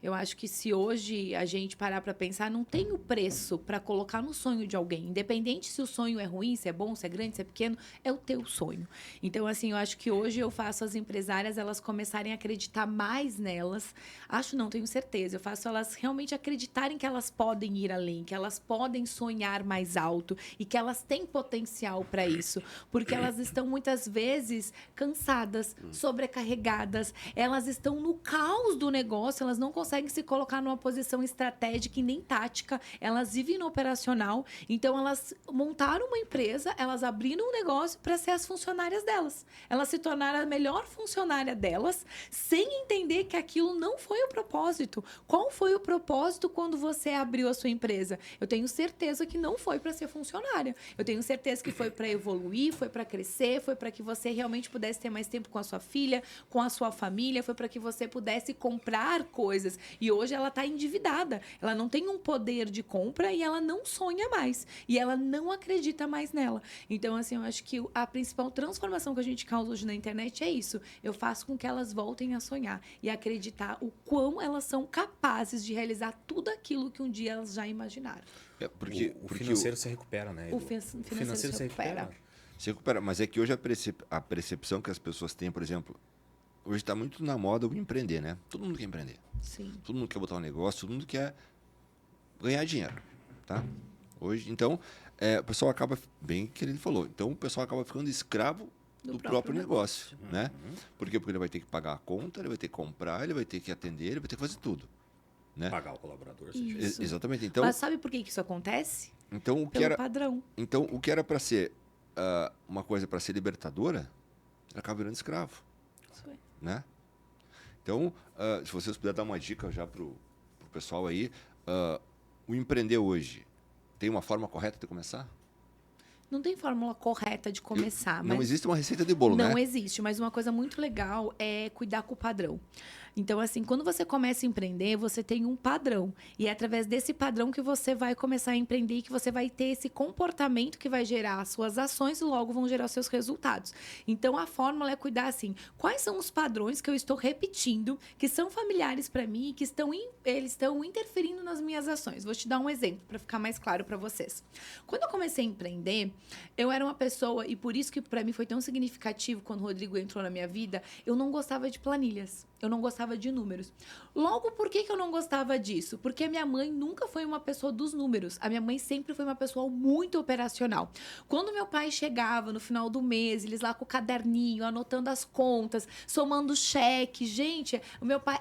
Eu acho que se hoje a gente parar para pensar, não tem o preço para colocar no sonho de alguém. Independente se o sonho é ruim, se é bom, se é grande, se é pequeno, é o teu sonho. Então, assim, eu acho que hoje eu faço as empresárias, elas começarem a acreditar mais nelas. Acho não, tenho certeza. Eu faço elas realmente acreditarem que elas podem ir além, que elas podem sonhar mais alto e que elas têm potencial para isso. Porque elas estão muitas vezes cansadas, sobrecarregadas, elas estão no caos do negócio, elas não conseguem se colocar numa posição estratégica e nem tática, elas vivem no operacional, então elas montaram uma empresa, elas abriram um negócio para ser as funcionárias delas. Elas se tornaram a melhor funcionária delas, sem entender que aquilo não foi o propósito. Qual foi o propósito quando você abriu a sua empresa? Eu tenho certeza que não foi para ser funcionária. Eu tenho certeza que foi para evoluir, foi para crescer, foi para que você realmente pudesse ter mais tempo com a sua filha, com a sua família, foi para que você pudesse comprar coisas. E hoje ela está endividada. Ela não tem um poder de compra e ela não sonha mais. E ela não acredita mais nela. Então, assim, eu acho que a principal transformação que a gente causa hoje na internet é isso. Eu faço com que elas voltem a sonhar e acreditar o quão elas são capazes de realizar tudo aquilo que um dia elas já imaginaram. Porque o financeiro se recupera, né, Edu? O financeiro se recupera. se recupera. Mas é que hoje a percepção que as pessoas têm, por exemplo, hoje está muito na moda o empreender, né? Todo mundo quer empreender. Sim. Todo mundo quer botar um negócio, todo mundo quer ganhar dinheiro, tá? Hoje, então, o pessoal acaba, bem que ele falou, então o pessoal acaba ficando escravo do próprio negócio, né? Por quê? Porque ele vai ter que pagar a conta, ele vai ter que comprar, ele vai ter que atender, ele vai ter que fazer tudo, né? Pagar o colaborador. Isso. Exatamente. Então, Mas sabe por que isso acontece? então o que Pelo era, padrão. então o que era para ser uma coisa para ser libertadora, acaba virando escravo, Isso é. né? Então, se vocês puderem dar uma dica já pro pessoal aí, o empreender hoje tem uma forma correta de começar? Não tem fórmula correta de começar. Não mas existe uma receita de bolo, não né? existe, mas uma coisa muito legal é cuidar com o padrão. Então, assim, quando você começa a empreender, você tem um padrão. E é através desse padrão que você vai começar a empreender e que você vai ter esse comportamento que vai gerar as suas ações e logo vão gerar os seus resultados. Então, a fórmula é cuidar, assim, quais são os padrões que eu estou repetindo, que são familiares para mim e que eles estão interferindo nas minhas ações. Vou te dar um exemplo para ficar mais claro para vocês. Quando eu comecei a empreender, eu era uma pessoa, e por isso que para mim foi tão significativo quando o Rodrigo entrou na minha vida, eu não gostava de planilhas. Eu não gostava gostava de números. Logo, por que eu não gostava disso? Porque a minha mãe nunca foi uma pessoa dos números. A minha mãe sempre foi uma pessoa muito operacional. Quando meu pai chegava no final do mês, eles lá com o caderninho, anotando as contas, somando cheque. Gente,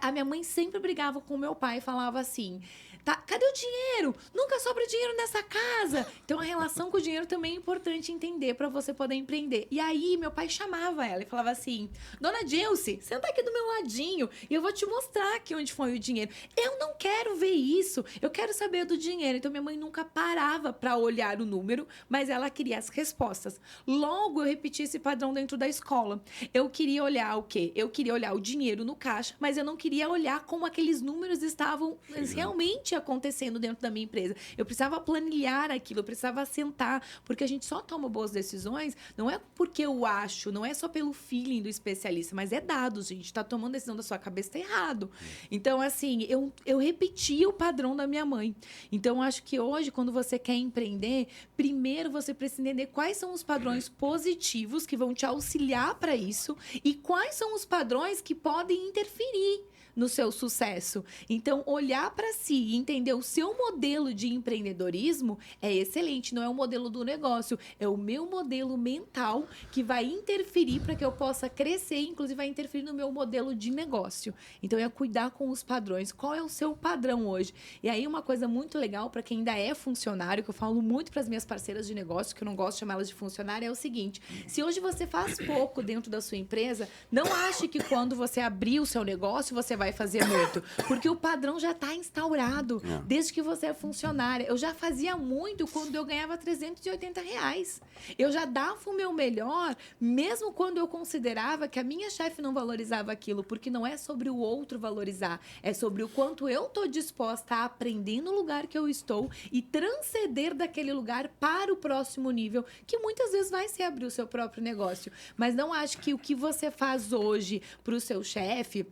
a minha mãe sempre brigava com o meu pai e falava assim: tá, cadê o dinheiro? Nunca sobra dinheiro nessa casa. Então a relação com o dinheiro também é importante entender para você poder empreender. E aí meu pai chamava ela e falava assim: Dona Dilce, senta aqui do meu ladinho e eu vou te mostrar aqui onde foi o dinheiro. Eu não quero ver isso. Eu quero saber do dinheiro. Então minha mãe nunca parava para olhar o número, mas ela queria as respostas. Logo eu repeti esse padrão dentro da escola. Eu queria olhar o quê? Eu queria olhar o dinheiro no caixa, mas eu não queria olhar como aqueles números estavam realmente acontecendo dentro da minha empresa. Eu precisava planilhar aquilo, eu precisava sentar, porque a gente só toma boas decisões, não é porque eu acho, não é só pelo feeling do especialista, mas é dados, gente. Tá tomando decisão da sua cabeça, tá errado. Então, assim, eu repeti o padrão da minha mãe. Então, acho que hoje, quando você quer empreender, primeiro você precisa entender quais são os padrões positivos que vão te auxiliar para isso e quais são os padrões que podem interferir no seu sucesso. Então, olhar para si e entender o seu modelo de empreendedorismo é excelente. Não é o modelo do negócio, é o meu modelo mental que vai interferir para que eu possa crescer, inclusive vai interferir no meu modelo de negócio. Então, é cuidar com os padrões. Qual é o seu padrão hoje? E aí, uma coisa muito legal para quem ainda é funcionário, que eu falo muito para as minhas parceiras de negócio, que eu não gosto de chamá-las de funcionário, é o seguinte: se hoje você faz pouco dentro da sua empresa, não ache que quando você abrir o seu negócio, você vai fazer muito, porque o padrão já está instaurado desde que você é funcionária. Eu já fazia muito quando eu ganhava R$380. Eu já dava o meu melhor, mesmo quando eu considerava que a minha chefe não valorizava aquilo, porque não é sobre o outro valorizar, é sobre o quanto eu estou disposta a aprender no lugar que eu estou e transcender daquele lugar para o próximo nível, que muitas vezes vai ser abrir o seu próprio negócio. Mas não acho que o que você faz hoje para o seu chefe,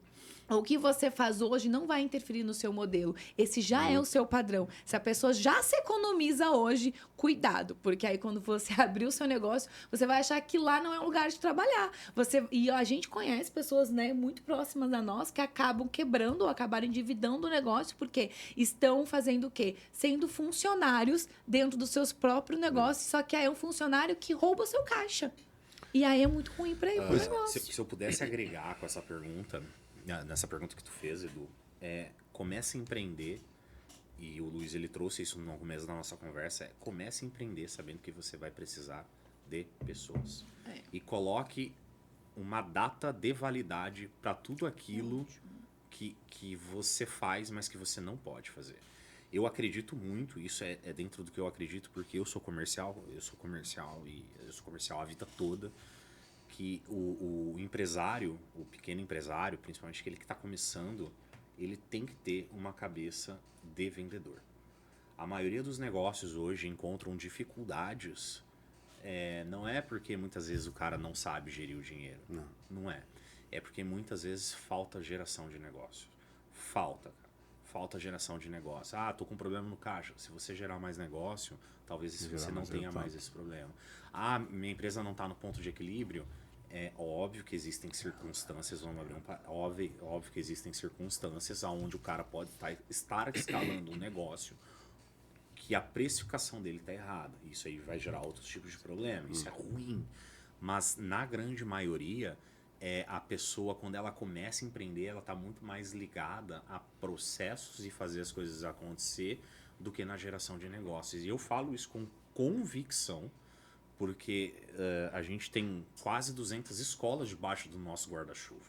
o que você faz hoje não vai interferir no seu modelo. Esse já é o seu padrão. Se a pessoa já se economiza hoje, cuidado. Porque aí, quando você abrir o seu negócio, você vai achar que lá não é um lugar de trabalhar. E a gente conhece pessoas, né, muito próximas a nós que acabam quebrando ou acabaram endividando o negócio porque estão fazendo o quê? Sendo funcionários dentro dos seus próprios negócios, só que aí é um funcionário que rouba o seu caixa. E aí é muito ruim para o negócio. Se eu pudesse agregar com essa pergunta, nessa pergunta que tu fez, Edu, comece a empreender, e o Luiz ele trouxe isso no começo da nossa conversa, comece a empreender sabendo que você vai precisar de pessoas. E coloque uma data de validade para tudo aquilo que você faz, mas que você não pode fazer. Eu acredito muito, isso é dentro do que eu acredito, porque eu sou comercial a vida toda, que o empresário, o pequeno empresário, principalmente aquele que está começando, ele tem que ter uma cabeça de vendedor. A maioria dos negócios hoje encontram dificuldades, não é porque muitas vezes o cara não sabe gerir o dinheiro. Não é. É porque muitas vezes falta geração de negócio. Falta geração de negócio. Tô com um problema no caixa. Se você gerar mais negócio, talvez você não tenha mais esse problema. Minha empresa não está no ponto de equilíbrio. É óbvio que existem circunstâncias, óbvio que existem circunstâncias onde o cara pode estar escalando um negócio que a precificação dele está errada. Isso aí vai gerar outros tipos de problema. Isso é ruim. Mas na grande maioria, a pessoa, quando ela começa a empreender, ela está muito mais ligada a processos e fazer as coisas acontecer do que na geração de negócios. E eu falo isso com convicção, porque a gente tem quase 200 escolas debaixo do nosso guarda-chuva.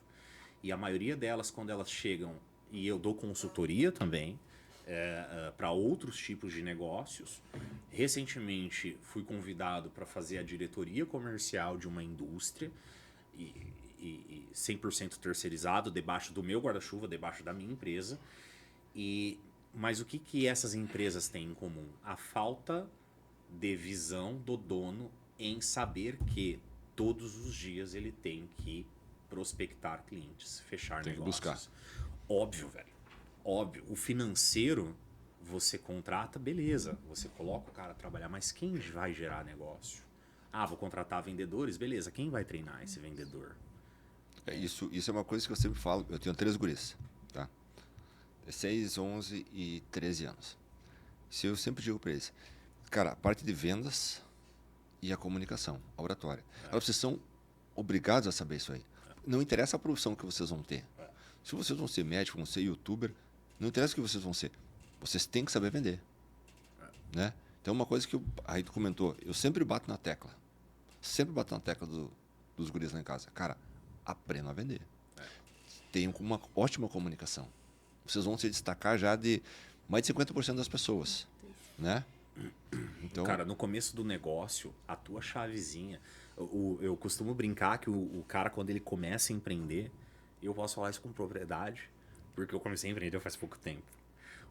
E a maioria delas, quando elas chegam, e eu dou consultoria também, para outros tipos de negócios. Recentemente fui convidado para fazer a diretoria comercial de uma indústria, e 100% terceirizado, debaixo do meu guarda-chuva, debaixo da minha empresa. Mas o que essas empresas têm em comum? A falta de visão do dono em saber que todos os dias ele tem que prospectar clientes, fechar tem negócios. Que buscar. Óbvio, velho. Óbvio. O financeiro, você contrata, beleza. Você coloca o cara a trabalhar, mas quem vai gerar negócio? Vou contratar vendedores, beleza. Quem vai treinar esse vendedor? Isso é uma coisa que eu sempre falo. Eu tenho 3 guris, tá? 16, 11 e 13 anos. Isso eu sempre digo para eles. Cara, a parte de vendas e a comunicação, a oratória. Vocês são obrigados a saber isso aí. Não interessa a profissão que vocês vão ter. Se vocês vão ser médico, vão ser youtuber, não interessa o que vocês vão ser. Vocês têm que saber vender. Né? Então, uma coisa que aí tu comentou, eu sempre bato na tecla. Sempre bato na tecla dos guris lá em casa. Cara, aprendam a vender. Tenham uma ótima comunicação. Vocês vão se destacar já de mais de 50% das pessoas. Né? Então, cara, no começo do negócio, a tua chavezinha... Eu costumo brincar que o cara, quando ele começa a empreender, eu posso falar isso com propriedade, porque eu comecei a empreender faz pouco tempo.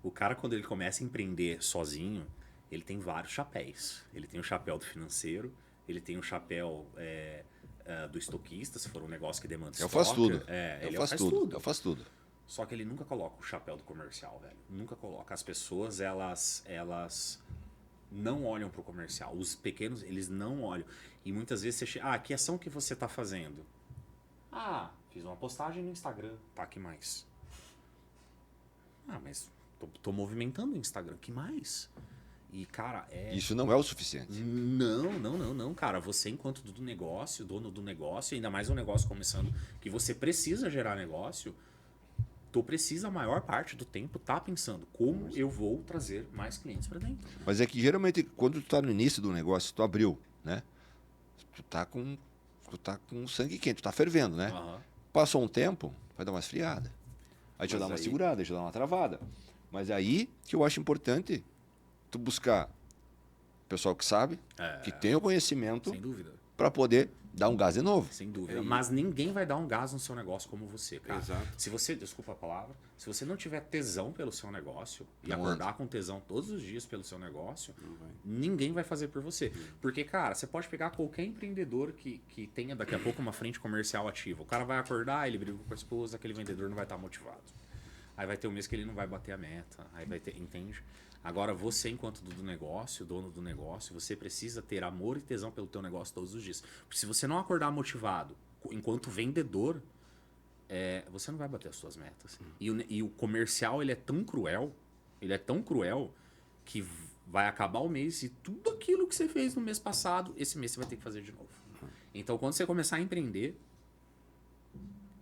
O cara, quando ele começa a empreender sozinho, ele tem vários chapéus. Ele tem o chapéu do financeiro, ele tem o chapéu do estoquista, se for um negócio que demanda estoque. Eu faço tudo. Eu faço tudo. Só que ele nunca coloca o chapéu do comercial, velho. Nunca coloca. As pessoas, elas não olham pro comercial. Os pequenos, eles não olham. E muitas vezes você chega... que ação que você tá fazendo? Fiz uma postagem no Instagram. Tá, que mais? Mas tô movimentando o Instagram. Que mais? E, cara, Isso não é o suficiente. Não, cara. Você, enquanto dono do negócio, ainda mais um negócio começando, que você precisa gerar negócio, tu precisa, a maior parte do tempo, tá pensando como eu vou trazer mais clientes para dentro. Mas é que, geralmente, quando tu tá no início do negócio, tu abriu, né? Tu tá com sangue quente, tu tá fervendo, né? Uhum. Passou um tempo, vai dar uma esfriada. Aí já dá uma segurada, já dá uma travada. Mas é aí que eu acho importante tu buscar pessoal que sabe, que tem o conhecimento, sem dúvida, para poder dar um gás de novo. Sem dúvida. Mas ninguém vai dar um gás no seu negócio como você, cara. Exato. Se você, desculpa a palavra, se você não tiver tesão pelo seu negócio e Não acordar anda. com tesão todos os dias pelo seu negócio, ninguém vai fazer por você. Porque, cara, você pode pegar qualquer empreendedor que tenha daqui a pouco uma frente comercial ativa. O cara vai acordar, ele briga com a esposa, aquele vendedor não vai estar motivado. Aí vai ter um mês que ele não vai bater a meta. Aí vai ter, entende? Agora, você, enquanto dono do negócio, você precisa ter amor e tesão pelo teu negócio todos os dias. Porque se você não acordar motivado enquanto vendedor, você não vai bater as suas metas. E o comercial, ele é tão cruel que vai acabar o mês e tudo aquilo que você fez no mês passado, esse mês você vai ter que fazer de novo. Então, quando você começar a empreender,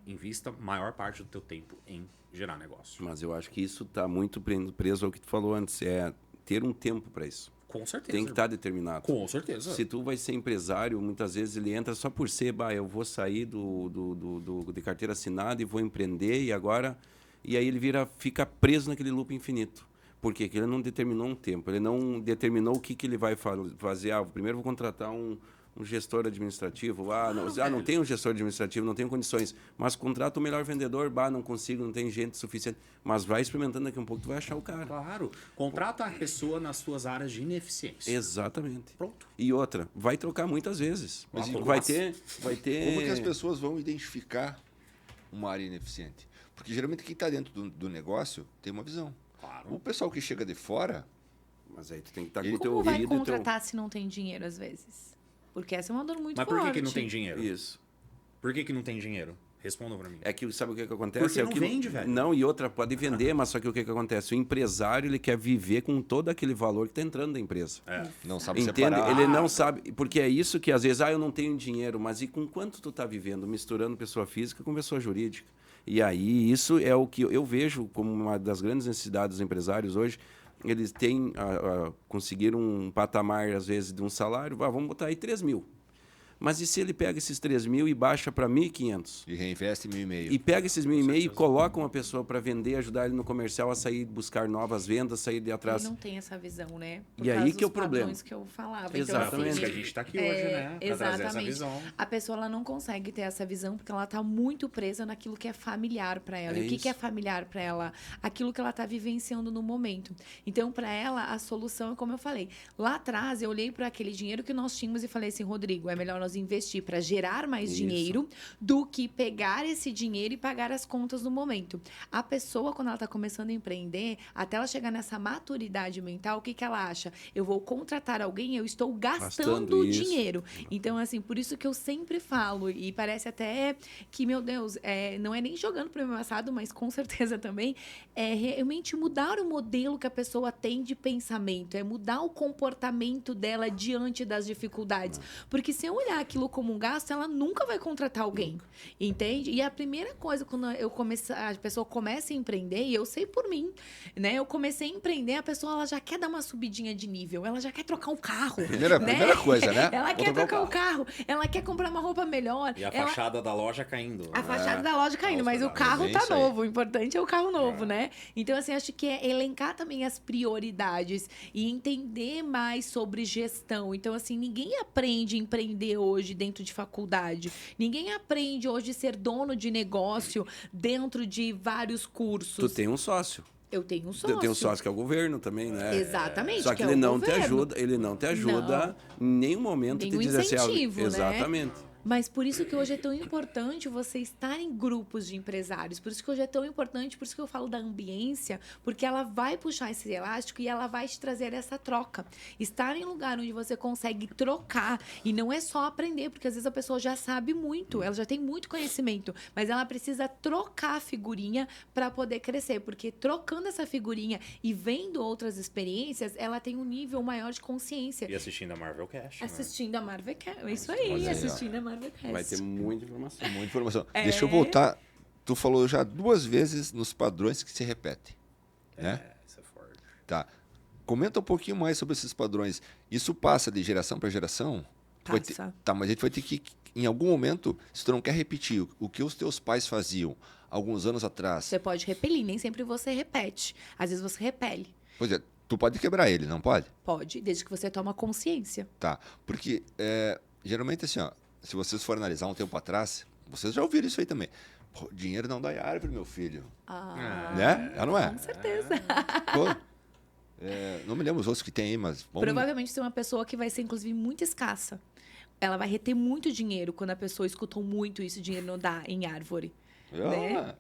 invista a maior parte do teu tempo em gerar negócio. Mas eu acho que isso está muito preso ao que tu falou antes, é ter um tempo para isso. Com certeza. Tem que estar determinado. Com certeza. Se tu vai ser empresário, muitas vezes ele entra só por ser, eu vou sair de carteira assinada e vou empreender e aí ele fica preso naquele loop infinito. Por quê? Porque ele não determinou um tempo, ele não determinou o que ele vai fazer. Primeiro vou contratar um gestor administrativo, não tem um gestor administrativo, não tenho condições, mas contrata o melhor vendedor, não consigo, não tem gente suficiente, mas vai experimentando daqui a um pouco, tu vai achar o cara. Claro, contrata a pessoa nas suas áreas de ineficiência. Exatamente. Pronto. E outra, vai trocar muitas vezes. Mas vai ter... Como que as pessoas vão identificar uma área ineficiente? Porque geralmente quem está dentro do negócio tem uma visão. Claro. O pessoal que chega de fora... Mas aí tu tem que estar com o teu Como vai ouvido e contratar se não tem dinheiro, às vezes? Porque essa é uma dor muito Mas forte. por que não tem dinheiro? Isso. Por que não tem dinheiro? Respondam pra mim. É que sabe o que acontece? Porque não vende, velho. Não, e outra, pode vender, mas só que o que acontece? O empresário, ele quer viver com todo aquele valor que está entrando da empresa. Não sabe Entende? separar. Ele não sabe, porque é isso que às vezes, eu não tenho dinheiro, mas e com quanto tu está vivendo? Misturando pessoa física com pessoa jurídica. E aí, isso é o que eu vejo como uma das grandes necessidades dos empresários hoje. Eles têm, conseguiram um patamar, às vezes, de um salário, vamos botar aí 3 mil. Mas e se ele pega esses 3 mil e baixa para 1.500? E reinveste 1.500. E pega esses 1.500 e coloca uma pessoa para vender, ajudar ele no comercial a sair, buscar novas vendas, sair de atrás. Ele não tem essa visão, né? E aí que é o problema. Que eu falava. Exatamente. Então, assim, que a gente está aqui hoje, né? Pra trazer essa visão. A pessoa ela não consegue ter essa visão porque ela está muito presa naquilo que é familiar para ela. E o que é familiar para ela? Aquilo que ela está vivenciando no momento. Então, para ela, a solução é como eu falei. Lá atrás, eu olhei para aquele dinheiro que nós tínhamos e falei assim, Rodrigo, é melhor nós vamos investir para gerar mais Isso. dinheiro do que pegar esse dinheiro e pagar as contas no momento. A pessoa, quando ela está começando a empreender, até ela chegar nessa maturidade mental, o que ela acha? Eu vou contratar alguém, eu estou gastando isso. dinheiro. Então, assim, por isso que eu sempre falo, e parece até que, meu Deus, não é nem jogando para o meu passado, mas com certeza também, é realmente mudar o modelo que a pessoa tem de pensamento, é mudar o comportamento dela diante das dificuldades. Porque se eu olhar aquilo como um gasto, ela nunca vai contratar alguém, entende? E a primeira coisa, quando a pessoa começa a empreender, e eu sei por mim, né? Eu comecei a empreender, a pessoa ela já quer dar uma subidinha de nível, ela já quer trocar o carro. Primeira coisa, né? Ela Vou quer trocar trocar o carro, ela quer comprar uma roupa melhor. E a ela... fachada da loja caindo. A fachada da loja caindo, mas o carro é tá isso aí. novo. O importante é o carro novo, né? Então, assim, acho que é elencar também as prioridades e entender mais sobre gestão. Então, assim, ninguém aprende a empreender hoje dentro de faculdade. Ninguém aprende hoje a ser dono de negócio dentro de vários cursos. Tu tem um sócio. Eu tenho um sócio. Tem um sócio que é o governo também, né? Exatamente. Só que é ele o não te governo. ajuda, em nenhum momento Nenhum te diz assim, incentivo, né? exatamente. Mas por isso que hoje é tão importante você estar em grupos de empresários. Por isso que hoje é tão importante, por isso que eu falo da ambiência, porque ela vai puxar esse elástico e ela vai te trazer essa troca. Estar em lugar onde você consegue trocar, e não é só aprender, porque às vezes a pessoa já sabe muito, ela já tem muito conhecimento, mas ela precisa trocar a figurinha para poder crescer, porque trocando essa figurinha e vendo outras experiências, ela tem um nível maior de consciência. E assistindo a Marvel Cash. Assistindo a Marvel Cast, é isso aí, Olha aí, assistindo a Marvel Cast. Vai ter muita informação. Muita informação. Deixa eu voltar. Tu falou já 2 vezes nos padrões que se repetem, né? Isso é forte. Tá. Comenta um pouquinho mais sobre esses padrões. Isso passa de geração para geração? Tu vai ter- Passa. Tá, mas a gente vai ter que, em algum momento, se tu não quer repetir o que os teus pais faziam alguns anos atrás, Você pode repelir, nem sempre você repete. Às vezes você repele. pois é, tu pode quebrar ele, não pode? Pode, desde que você toma consciência. Tá. Porque, geralmente, assim, ó, se vocês forem analisar um tempo atrás, vocês já ouviram isso aí também. Pô, dinheiro não dá árvore, meu filho. Né? Já não é? Com certeza. Pô, não me lembro os outros que tem aí, mas... Provavelmente tem uma pessoa que vai ser, inclusive, muito escassa. Ela vai reter muito dinheiro quando a pessoa escutou muito isso, dinheiro não dá em árvore. né?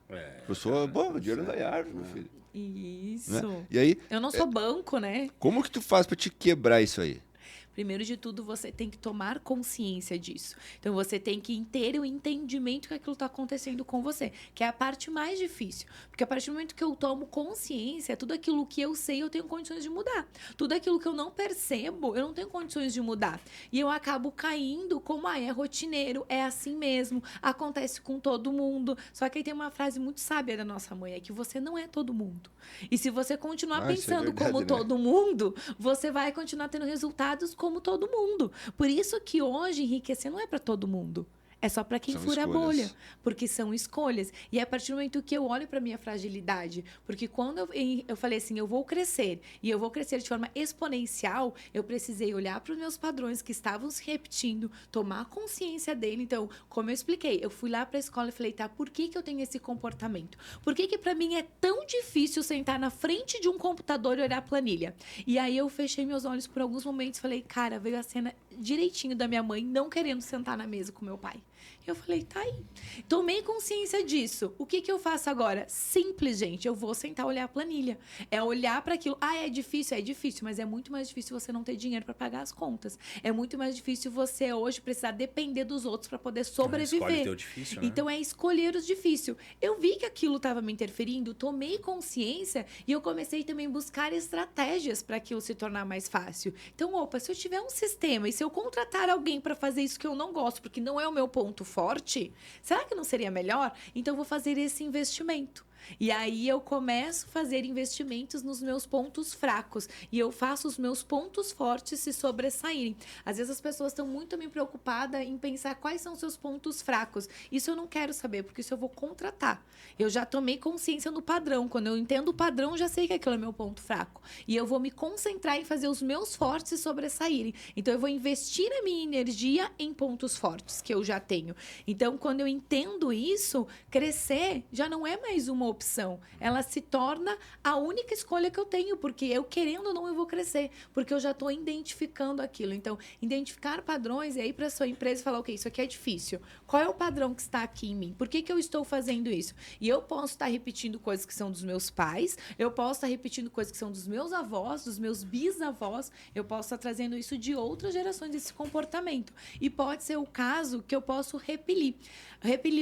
Pessoa, bom, dinheiro não dá árvore, meu filho. Isso. Né? E aí, Eu não sou banco, né? como que tu faz pra te quebrar isso aí? Primeiro de tudo, você tem que tomar consciência disso. Então, você tem que ter o entendimento que aquilo está acontecendo com você, que é a parte mais difícil. Porque a partir do momento que eu tomo consciência, tudo aquilo que eu sei, eu tenho condições de mudar. Tudo aquilo que eu não percebo, eu não tenho condições de mudar. E eu acabo caindo como, é rotineiro, é assim mesmo, acontece com todo mundo. Só que aí tem uma frase muito sábia da nossa mãe, é que você não é todo mundo. E se você continuar Isso é pensando verdade, como né? todo mundo, você vai continuar tendo resultados como todo mundo. Por isso que hoje enriquecer não é para todo mundo. É só para quem São fura a escolhas. bolha, porque são escolhas. E é a partir do momento que eu olho para minha fragilidade, porque quando eu falei assim, eu vou crescer, e eu vou crescer de forma exponencial, eu precisei olhar para os meus padrões que estavam se repetindo, tomar consciência dele. Então, como eu expliquei, eu fui lá para a escola e falei, tá, por que eu tenho esse comportamento? Por que para mim é tão difícil sentar na frente de um computador e olhar a planilha? E aí eu fechei meus olhos por alguns momentos e falei, cara, veio a cena direitinho da minha mãe não querendo sentar na mesa com meu pai. E eu falei, tá aí. Tomei consciência disso. O que eu faço agora? Simples, gente. Eu vou sentar e olhar a planilha. É olhar para aquilo. É difícil, mas é muito mais difícil você não ter dinheiro para pagar as contas. É muito mais difícil você hoje precisar depender dos outros para poder sobreviver. Escolhe teu difícil, né? Então é escolher os difíceis. Eu vi que aquilo estava me interferindo, tomei consciência e eu comecei também a buscar estratégias para aquilo se tornar mais fácil. Então, se eu tiver um sistema e se eu contratar alguém para fazer isso que eu não gosto, porque não é o meu ponto forte, será que não seria melhor? Então, eu vou fazer esse investimento. E aí eu começo a fazer investimentos nos meus pontos fracos. E eu faço os meus pontos fortes se sobressaírem. Às vezes as pessoas estão muito me preocupadas em pensar quais são os seus pontos fracos. Isso eu não quero saber, porque isso eu vou contratar. Eu já tomei consciência no padrão. Quando eu entendo o padrão, eu já sei que aquilo é meu ponto fraco. E eu vou me concentrar em fazer os meus fortes se sobressaírem. Então eu vou investir a minha energia em pontos fortes que eu já tenho. Então, quando eu entendo isso, crescer já não é mais uma opção. Ela se torna a única escolha que eu tenho, porque eu, querendo ou não, eu vou crescer, porque eu já estou identificando aquilo. Então, identificar padrões e aí para sua empresa falar, ok, isso aqui é difícil. Qual é o padrão que está aqui em mim? Por que eu estou fazendo isso? E eu posso estar repetindo coisas que são dos meus pais, eu posso estar repetindo coisas que são dos meus avós, dos meus bisavós, eu posso estar trazendo isso de outras gerações, esse comportamento. E pode ser o caso que eu posso repelir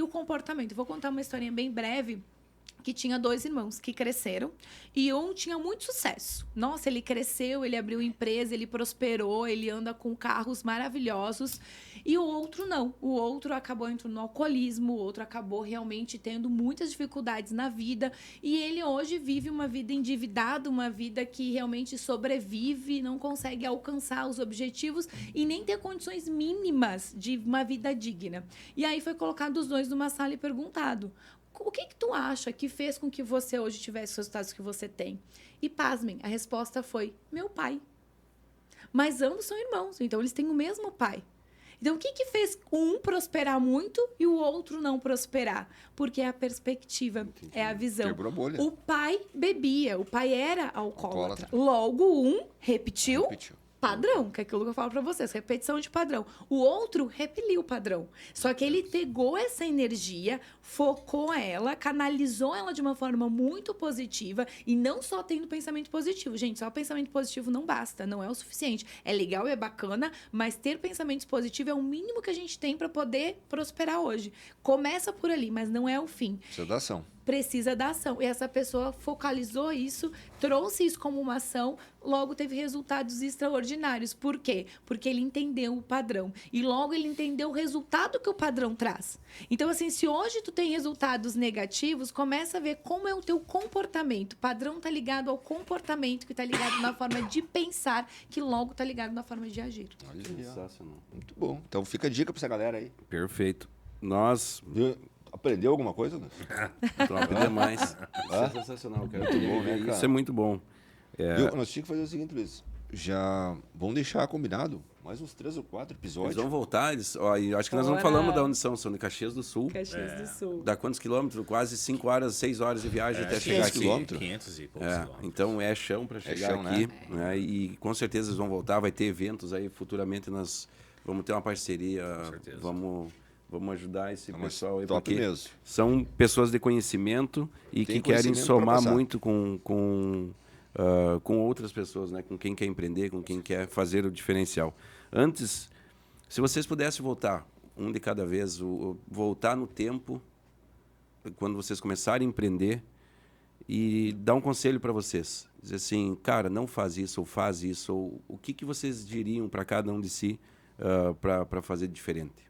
o comportamento. Vou contar uma historinha bem breve, que tinha 2 irmãos que cresceram e um tinha muito sucesso. Nossa, ele cresceu, ele abriu empresa, ele prosperou, ele anda com carros maravilhosos. E o outro não. O outro acabou entrando no alcoolismo, o outro acabou realmente tendo muitas dificuldades na vida. E ele hoje vive uma vida endividada, uma vida que realmente sobrevive, não consegue alcançar os objetivos e nem ter condições mínimas de uma vida digna. E aí foi colocado os dois numa sala e perguntado: o que tu acha que fez com que você hoje tivesse os resultados que você tem? E pasmem, a resposta foi: meu pai. Mas ambos são irmãos, então eles têm o mesmo pai. Então, o que fez um prosperar muito e o outro não prosperar? Porque é a perspectiva, é a visão. Quebrou a bolha. O pai bebia, o pai era alcoólatra. Logo, um repetiu. Padrão, que é aquilo que eu falo pra vocês, repetição de padrão. O outro repeliu o padrão. Só que ele pegou essa energia, focou ela, canalizou ela de uma forma muito positiva e não só tendo pensamento positivo. Gente, só pensamento positivo não basta, não é o suficiente. É legal, é bacana, mas ter pensamentos positivos é o mínimo que a gente tem para poder prosperar hoje. Começa por ali, mas não é o fim. Precisa da ação. Precisa da ação. E essa pessoa focalizou isso, trouxe isso como uma ação, logo teve resultados extraordinários. Por quê? Porque ele entendeu o padrão. E logo ele entendeu o resultado que o padrão traz. Então, assim, se hoje tu tem resultados negativos, começa a ver como é o teu comportamento. O padrão tá ligado ao comportamento, que tá ligado na forma de pensar, que logo tá ligado na forma de agir. Olha, Sensacional. muito bom. Então fica a dica pra essa galera aí. Perfeito. Nós... Aprendeu alguma coisa? Top demais. Isso é sensacional, cara. Muito bom, né, cara? Isso é muito bom. Nós tínhamos que fazer o seguinte, Luiz. Já vamos deixar combinado mais uns 3 ou 4 episódios. Eles vão voltar, eu acho que nós não falamos de onde são. São de Caxias do Sul. Caxias do Sul. Dá quantos quilômetros? Quase 5 horas, 6 horas de viagem até chegar 500 aqui. quilômetros. 500 e poucos quilômetros. Então é chão para chegar chão, aqui. Né? E com certeza eles vão voltar, vai ter eventos aí futuramente. Nós vamos ter uma parceria. Com certeza. Vamos ajudar esse pessoal aí, top porque mesmo. são pessoas de conhecimento e Tem que querem conhecimento pra somar passar. muito com outras pessoas, né? Com quem quer empreender, com quem quer fazer o diferencial. Antes, se vocês pudessem voltar, um de cada vez, voltar no tempo, quando vocês começarem a empreender, e dar um conselho para vocês. Dizer assim, cara, não faz isso, ou faz isso, ou o que vocês diriam para cada um de si para fazer diferente?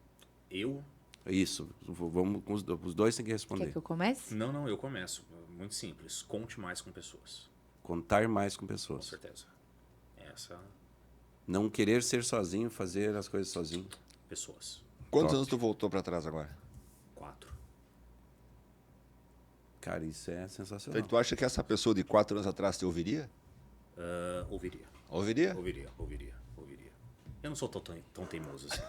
Eu? Isso, vamos, os dois têm que responder. Quer que eu comece? Não, eu começo. Muito simples. Conte mais com pessoas. Contar mais com Com pessoas. certeza. Essa... Não querer ser sozinho, fazer as coisas sozinho. Pessoas. Quantos Top. anos tu voltou pra trás agora? 4. Cara, isso é sensacional. Então, tu acha que essa pessoa de 4 anos atrás te ouviria? Ouviria. Ouviria? Ouviria. Eu não sou tão teimoso assim.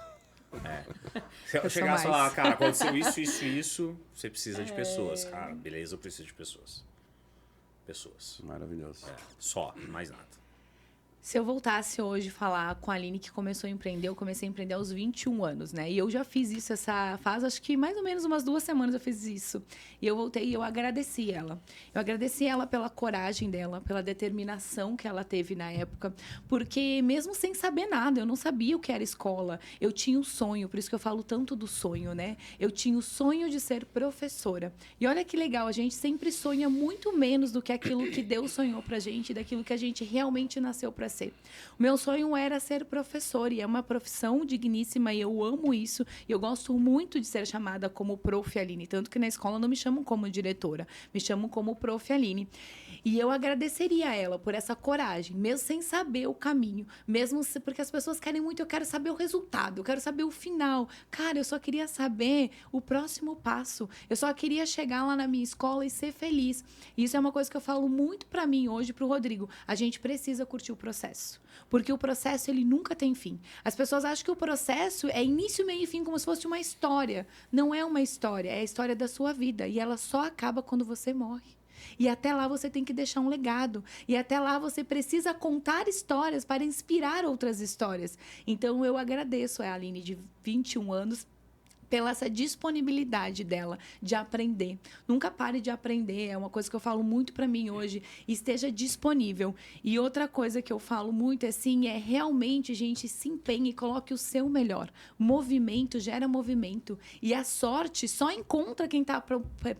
Se eu Eu chegasse e sou falar, mais. cara, aconteceu isso, você precisa de pessoas. Cara, beleza, eu preciso de pessoas. Pessoas. Maravilhoso. Só, mais nada. Se eu voltasse hoje falar com a Aline que começou a empreender, eu comecei a empreender aos 21 anos, né? E eu já fiz isso, essa fase, acho que mais ou menos umas 2 semanas eu fiz isso. E eu voltei e eu agradeci ela. Eu agradeci ela pela coragem dela, pela determinação que ela teve na época. Porque mesmo sem saber nada, eu não sabia o que era escola. Eu tinha um sonho, por isso que eu falo tanto do sonho, né? Eu tinha o sonho de ser professora. E olha que legal, a gente sempre sonha muito menos do que aquilo que Deus sonhou pra gente, daquilo que a gente realmente nasceu pra ser. O meu sonho era ser professor e é uma profissão digníssima e eu amo isso. E eu gosto muito de ser chamada como Prof. Aline, tanto que na escola não me chamam como diretora, me chamam como Prof. Aline. E eu agradeceria a ela por essa coragem, mesmo sem saber o caminho, porque as pessoas querem muito, eu quero saber o resultado, eu quero saber o final. Cara, eu só queria saber o próximo passo. Eu só queria chegar lá na minha escola e ser feliz. E isso é uma coisa que eu falo muito pra mim hoje, pro Rodrigo. A gente precisa curtir o processo. processo. Porque o processo, ele nunca tem fim. As pessoas acham que o processo é início, meio e fim, como se fosse uma história. Não é uma história, é a história da sua vida. E ela só acaba quando você morre. E até lá você tem que deixar um legado. E até lá você precisa contar histórias para inspirar outras histórias. Então, eu agradeço a Aline, de 21 anos, pela essa disponibilidade dela de aprender. Nunca pare de aprender, é uma coisa que eu falo muito para mim hoje, esteja disponível. E outra coisa que eu falo muito assim, é realmente, gente, se empenhe e coloque o seu melhor. Movimento gera movimento, e a sorte só encontra quem está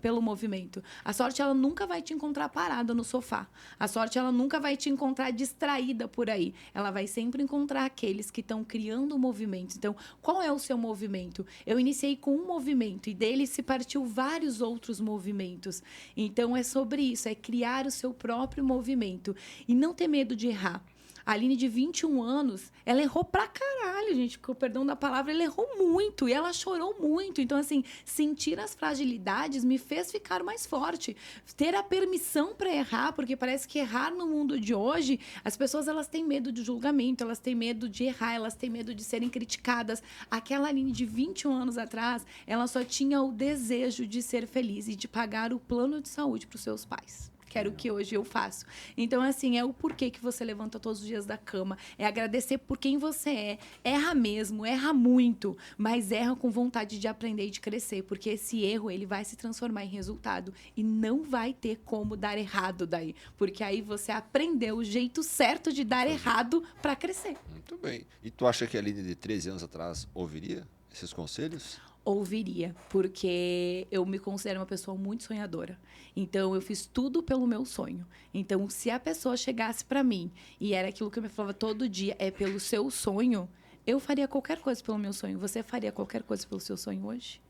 pelo movimento. A sorte, ela nunca vai te encontrar parada no sofá. A sorte, ela nunca vai te encontrar distraída por aí. Ela vai sempre encontrar aqueles que estão criando movimentos. Então, qual é o seu movimento? Eu iniciei com um movimento e dele se partiu vários outros movimentos. Então, é sobre isso, é criar o seu próprio movimento e não ter medo de errar. A Aline, de 21 anos, ela errou pra caralho, gente, com o perdão da palavra, ela errou muito e ela chorou muito. Então, assim, sentir as fragilidades me fez ficar mais forte. Ter a permissão para errar, porque parece que errar no mundo de hoje, as pessoas, elas têm medo de julgamento, elas têm medo de errar, elas têm medo de serem criticadas. Aquela Aline de 21 anos atrás, ela só tinha o desejo de ser feliz e de pagar o plano de saúde para os seus pais. Que era o que hoje eu faço. Então, assim, é o porquê que você levanta todos os dias da cama. É agradecer por quem você é. Erra mesmo, erra muito, mas erra com vontade de aprender e de crescer, porque esse erro, ele vai se transformar em resultado e não vai ter como dar errado daí, porque aí você aprendeu o jeito certo de dar errado para crescer. Muito bem. E tu acha que a Aline de 13 anos atrás ouviria esses conselhos? Ouviria, porque eu me considero uma pessoa muito sonhadora. Então, eu fiz tudo pelo meu sonho. Então, se a pessoa chegasse para mim e era aquilo que eu me falava todo dia, é pelo seu sonho, eu faria qualquer coisa pelo meu sonho. Você faria qualquer coisa pelo seu sonho hoje?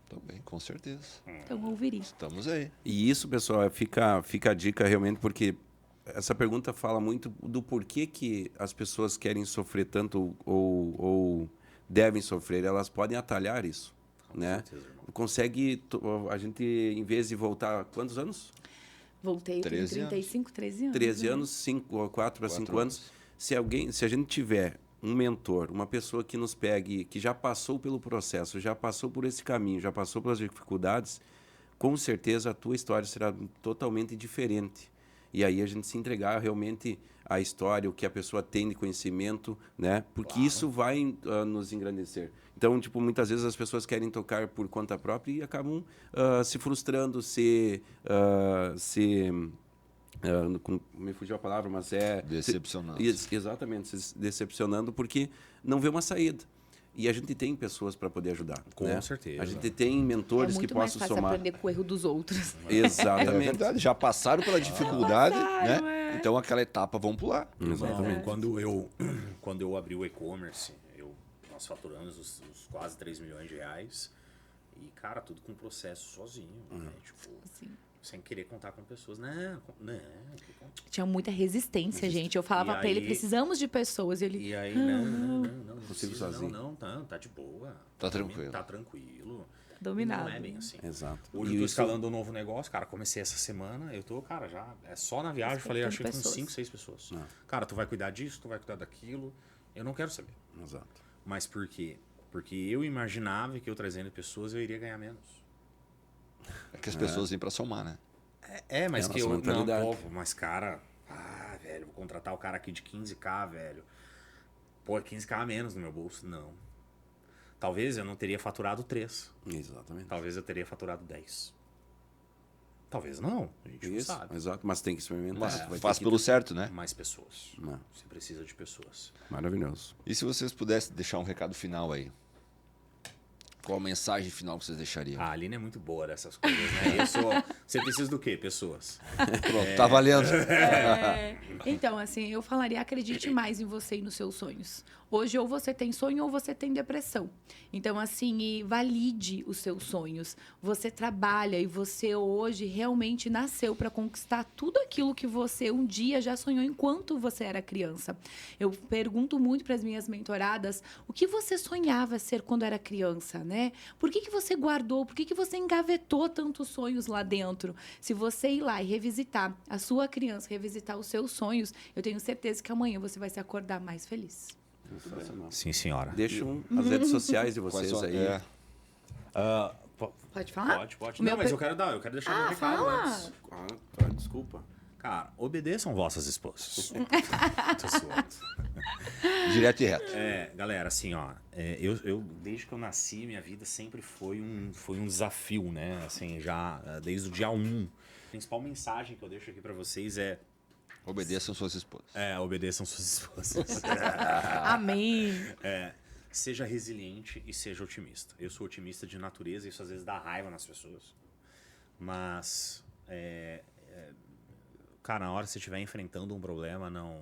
Também, com certeza. Então, eu ouviria. Estamos aí. E isso, pessoal, fica a dica realmente, porque essa pergunta fala muito do porquê que as pessoas querem sofrer tanto ou devem sofrer. Elas podem atalhar isso, né? Consegue, a gente, em vez de voltar, quantos anos? Voltei, eu tenho 35, 13 anos. 13 anos, 4 para 5 anos. Se a gente tiver um mentor, uma pessoa que nos pegue, que já passou pelo processo, já passou por esse caminho, já passou pelas dificuldades, com certeza a tua história será totalmente diferente. E aí a gente se entregar realmente à história, o que a pessoa tem de conhecimento, né? Porque isso vai nos engrandecer. Então, tipo, muitas vezes as pessoas querem tocar por conta própria e acabam se frustrando, me fugiu a palavra, mas é... Decepcionando. Exatamente, se decepcionando porque não vê uma saída. E a gente tem pessoas para poder ajudar. Com certeza. A gente tem mentores que possam somar. É muito mais fácil aprender com o erro dos outros. Exatamente. É verdade, já passaram pela dificuldade, passaram, né? Então aquela etapa vão pular. Exatamente. Quando eu abri o e-commerce, nós faturamos os quase 3 milhões de reais. E, cara, tudo com processo sozinho. Né? Tipo, Assim. sem querer contar com pessoas. Tinha muita resistência, gente. Eu falava pra ele, precisamos de pessoas. E ele, E aí, não Consigo precisa, sozinho. não, tá de boa. Tá tranquilo. Tá tranquilo. dominado. Não é bem assim. Exato. Hoje E eu tô isso- escalando um novo negócio, cara, comecei essa semana, eu tô, cara, já, é só na viagem, falei, Respeitando achei que com pessoas. 5, 6 pessoas. Ah. Cara, tu vai cuidar disso, tu vai cuidar daquilo, eu não quero saber. Exato. Mas por quê? Porque eu imaginava que eu trazendo pessoas eu iria ganhar menos. É que as pessoas vêm pra somar, né? Mas É a que nossa eu, mentalidade. não, pô, mas cara, velho, vou contratar o cara aqui de 15k, velho. Pô, 15k a menos no meu bolso, não. Talvez eu não teria faturado 3. Exatamente. Talvez eu teria faturado 10. Talvez não, a gente não Isso, sabe. exato. Mas tem que experimentar. Mas Tu vai faz ter pelo que... certo, né? Mais pessoas. Não. Você precisa de pessoas. Maravilhoso. E se vocês pudessem deixar um recado final aí? Qual a mensagem final que vocês deixariam? A Aline é muito boa dessas coisas, né? Você precisa do quê? Pessoas. Pronto, tá valendo. Então, assim, eu falaria, acredite mais em você e nos seus sonhos. Hoje, ou você tem sonho ou você tem depressão. Então, assim, e valide os seus sonhos. Você trabalha e você hoje realmente nasceu para conquistar tudo aquilo que você um dia já sonhou enquanto você era criança. Eu pergunto muito para as minhas mentoradas o que você sonhava ser quando era criança, né? Por que você guardou? Por que você engavetou tantos sonhos lá dentro? Se você ir lá e revisitar a sua criança, revisitar os seus sonhos, eu tenho certeza que amanhã você vai se acordar mais feliz. Sensacional. Sim, senhora. Deixam as redes sociais de vocês aí. Pode falar? Pode. O Não, meu mas per- eu quero deixar meu recado fala. antes. Desculpa. Cara, obedeçam vossas esposas. Tô zoando. Direto e reto. Galera, assim, ó, eu desde que eu nasci, minha vida sempre foi um desafio, né? Assim, já desde o dia 1. A principal mensagem que eu deixo aqui pra vocês é Obedeçam suas esposas. obedeçam suas esposas. Amém. Seja resiliente e seja otimista. Eu sou otimista de natureza e isso às vezes dá raiva nas pessoas. Mas, cara, na hora que você estiver enfrentando um problema, não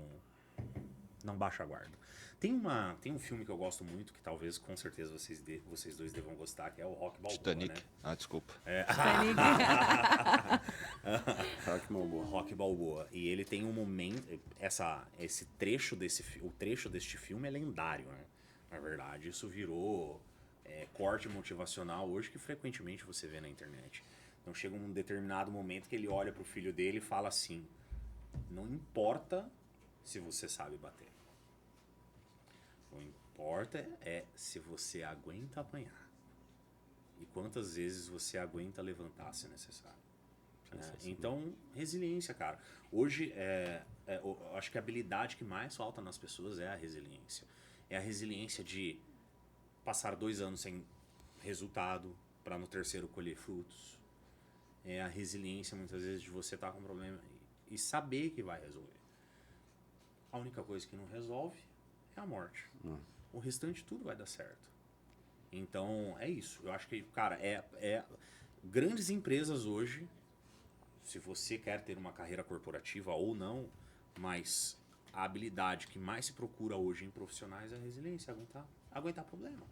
baixa a guarda. Tem um filme que eu gosto muito, que talvez, com certeza, vocês dois devam gostar, que é o Rock Balboa, Titanic. né? Ah, desculpa. Rock Balboa. E ele tem um momento... Esse trecho o trecho deste filme é lendário, né? Na verdade, isso virou corte motivacional hoje que frequentemente você vê na internet. Então chega um determinado momento que ele olha pro filho dele e fala assim: não importa se você sabe bater. O que importa é se você aguenta apanhar. E quantas vezes você aguenta levantar se necessário. Então, resiliência, cara. Hoje, eu acho que a habilidade que mais falta nas pessoas é a resiliência. É a resiliência de passar 2 anos sem resultado para no terceiro colher frutos. É a resiliência, muitas vezes, de você estar com um problema e saber que vai resolver. A única coisa que não resolve é a morte. O restante tudo vai dar certo. Então, é isso. Eu acho que, cara, grandes empresas hoje, se você quer ter uma carreira corporativa ou não, mas a habilidade que mais se procura hoje em profissionais é a resiliência, aguentar problema.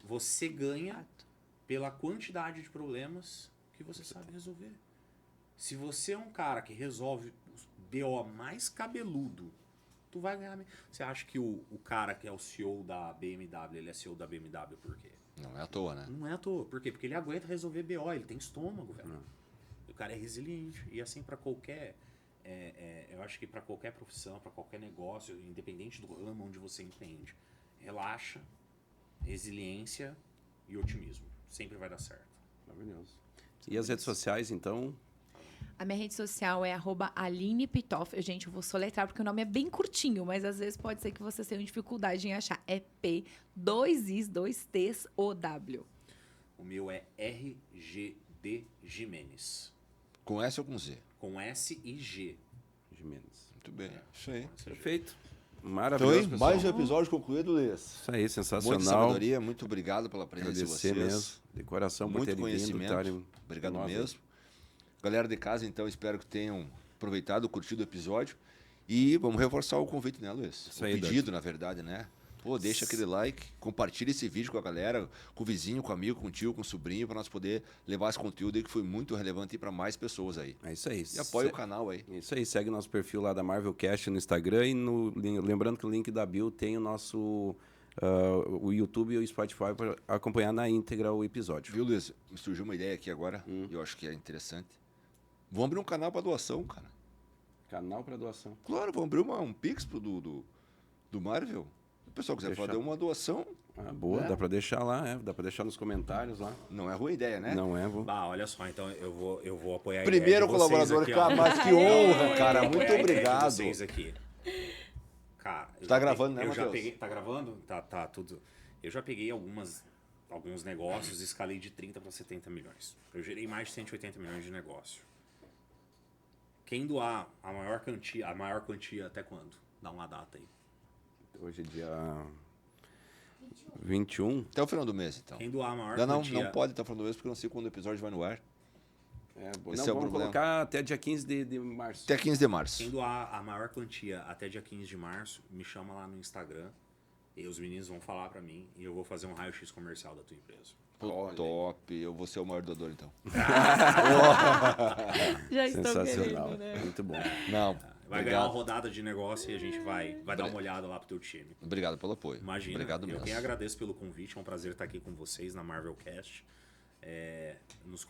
Você ganha pela quantidade de problemas que você sabe resolver. Se você é um cara que resolve os BO mais cabeludo, tu vai ganhar. Você acha que o cara que é o CEO da BMW, ele é CEO da BMW por quê? Não é à toa, né? Não é à toa. Por quê? Porque ele aguenta resolver BO, ele tem estômago, velho. O cara é resiliente. E assim, para qualquer... eu acho que para qualquer profissão, para qualquer negócio, independente do ramo onde você empreende, relaxa, resiliência e otimismo. Sempre vai dar certo. Maravilhoso. E as redes sociais, então? A minha rede social é @Aline Pitoff. Gente, eu vou soletrar porque o nome é bem curtinho, mas às vezes pode ser que vocês tenham dificuldade em achar. É P, 2 Is, 2 T's, O-W. O meu é RGD Jimenez. Com S ou com Z? Com S e G. Jimenez. Muito bem. Isso aí. Perfeito. Então, Maravilhoso, hein? pessoal. Mais um episódio concluído, Luiz. Isso aí, Muita sensacional. sabedoria, muito obrigado pela presença de Agradecer vocês. mesmo, de coração, por Muito terem vindo. conhecimento. Obrigado mesmo. Galera de casa, então, espero que tenham aproveitado, curtido o episódio. E vamos reforçar o convite, né, Luiz? Isso o aí, pedido, na verdade, né? Pô, deixa aquele like, compartilha esse vídeo com a galera, com o vizinho, com o amigo, com o tio, com o sobrinho, para nós poder levar esse conteúdo aí que foi muito relevante para mais pessoas aí. É isso aí. E apoia o canal aí. Isso aí, segue nosso perfil lá da Marvelcast no Instagram e lembrando que o link da bio tem o nosso o YouTube e o Spotify para acompanhar na íntegra o episódio. Viu, Luiz? Me surgiu uma ideia aqui agora, eu acho que é interessante. Vamos abrir um canal para doação, cara. Canal para doação. Claro, vamos abrir um Pix do Marvel. Se o pessoal quiser fazer uma doação, Boa, né? dá para deixar lá, dá para deixar nos comentários lá. não é ruim ideia, né? Não é, Olha só, então eu vou apoiar a Primeiro ideia de vocês colaborador, aqui, cara, ó. mas que honra, cara. Vou Muito apoiar a ideia de obrigado. vocês aqui. Cara, eu Tá já gravando, né, eu já Matheus? peguei, tá gravando? Tá tudo. Eu já peguei alguns negócios e escalei de 30 para 70 milhões. Eu gerei mais de 180 milhões de negócio. Quem doar a maior quantia até quando? Dá uma data aí. Hoje é dia 21. Até o final do mês, então. Quem doar a maior Não quantia... pode até o final do mês, porque eu não sei quando o episódio vai no ar. Não, Esse é o vamos problema. colocar até dia 15 de março. Até 15 de março. Quem doar a maior quantia até dia 15 de março, me chama lá no Instagram E os meninos vão falar para mim e eu vou fazer um raio-x comercial da tua empresa. Pô, Olha. top. Eu vou ser o maior doador, então. Já estou Sensacional. querendo, né? Muito bom. Não, Vai ganhar uma obrigado. rodada de negócio e a gente vai dar uma olhada lá pro teu time. Obrigado pelo apoio. Imagina, Obrigado eu mesmo. quem agradeço pelo convite, é um prazer estar aqui com vocês na Marvelcast. Nos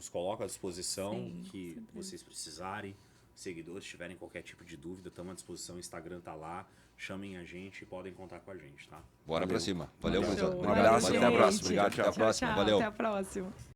coloca à disposição Sim, que sempre. vocês precisarem, seguidores, tiverem qualquer tipo de dúvida, estamos à disposição, o Instagram tá lá, chamem a gente e podem contar com a gente, tá? Bora pra cima. Valeu, Valeu. gurizada. Show. Um abraço, Valeu, até a próxima. gente. Obrigado, Até a próxima. Tchau, Valeu. até a próxima.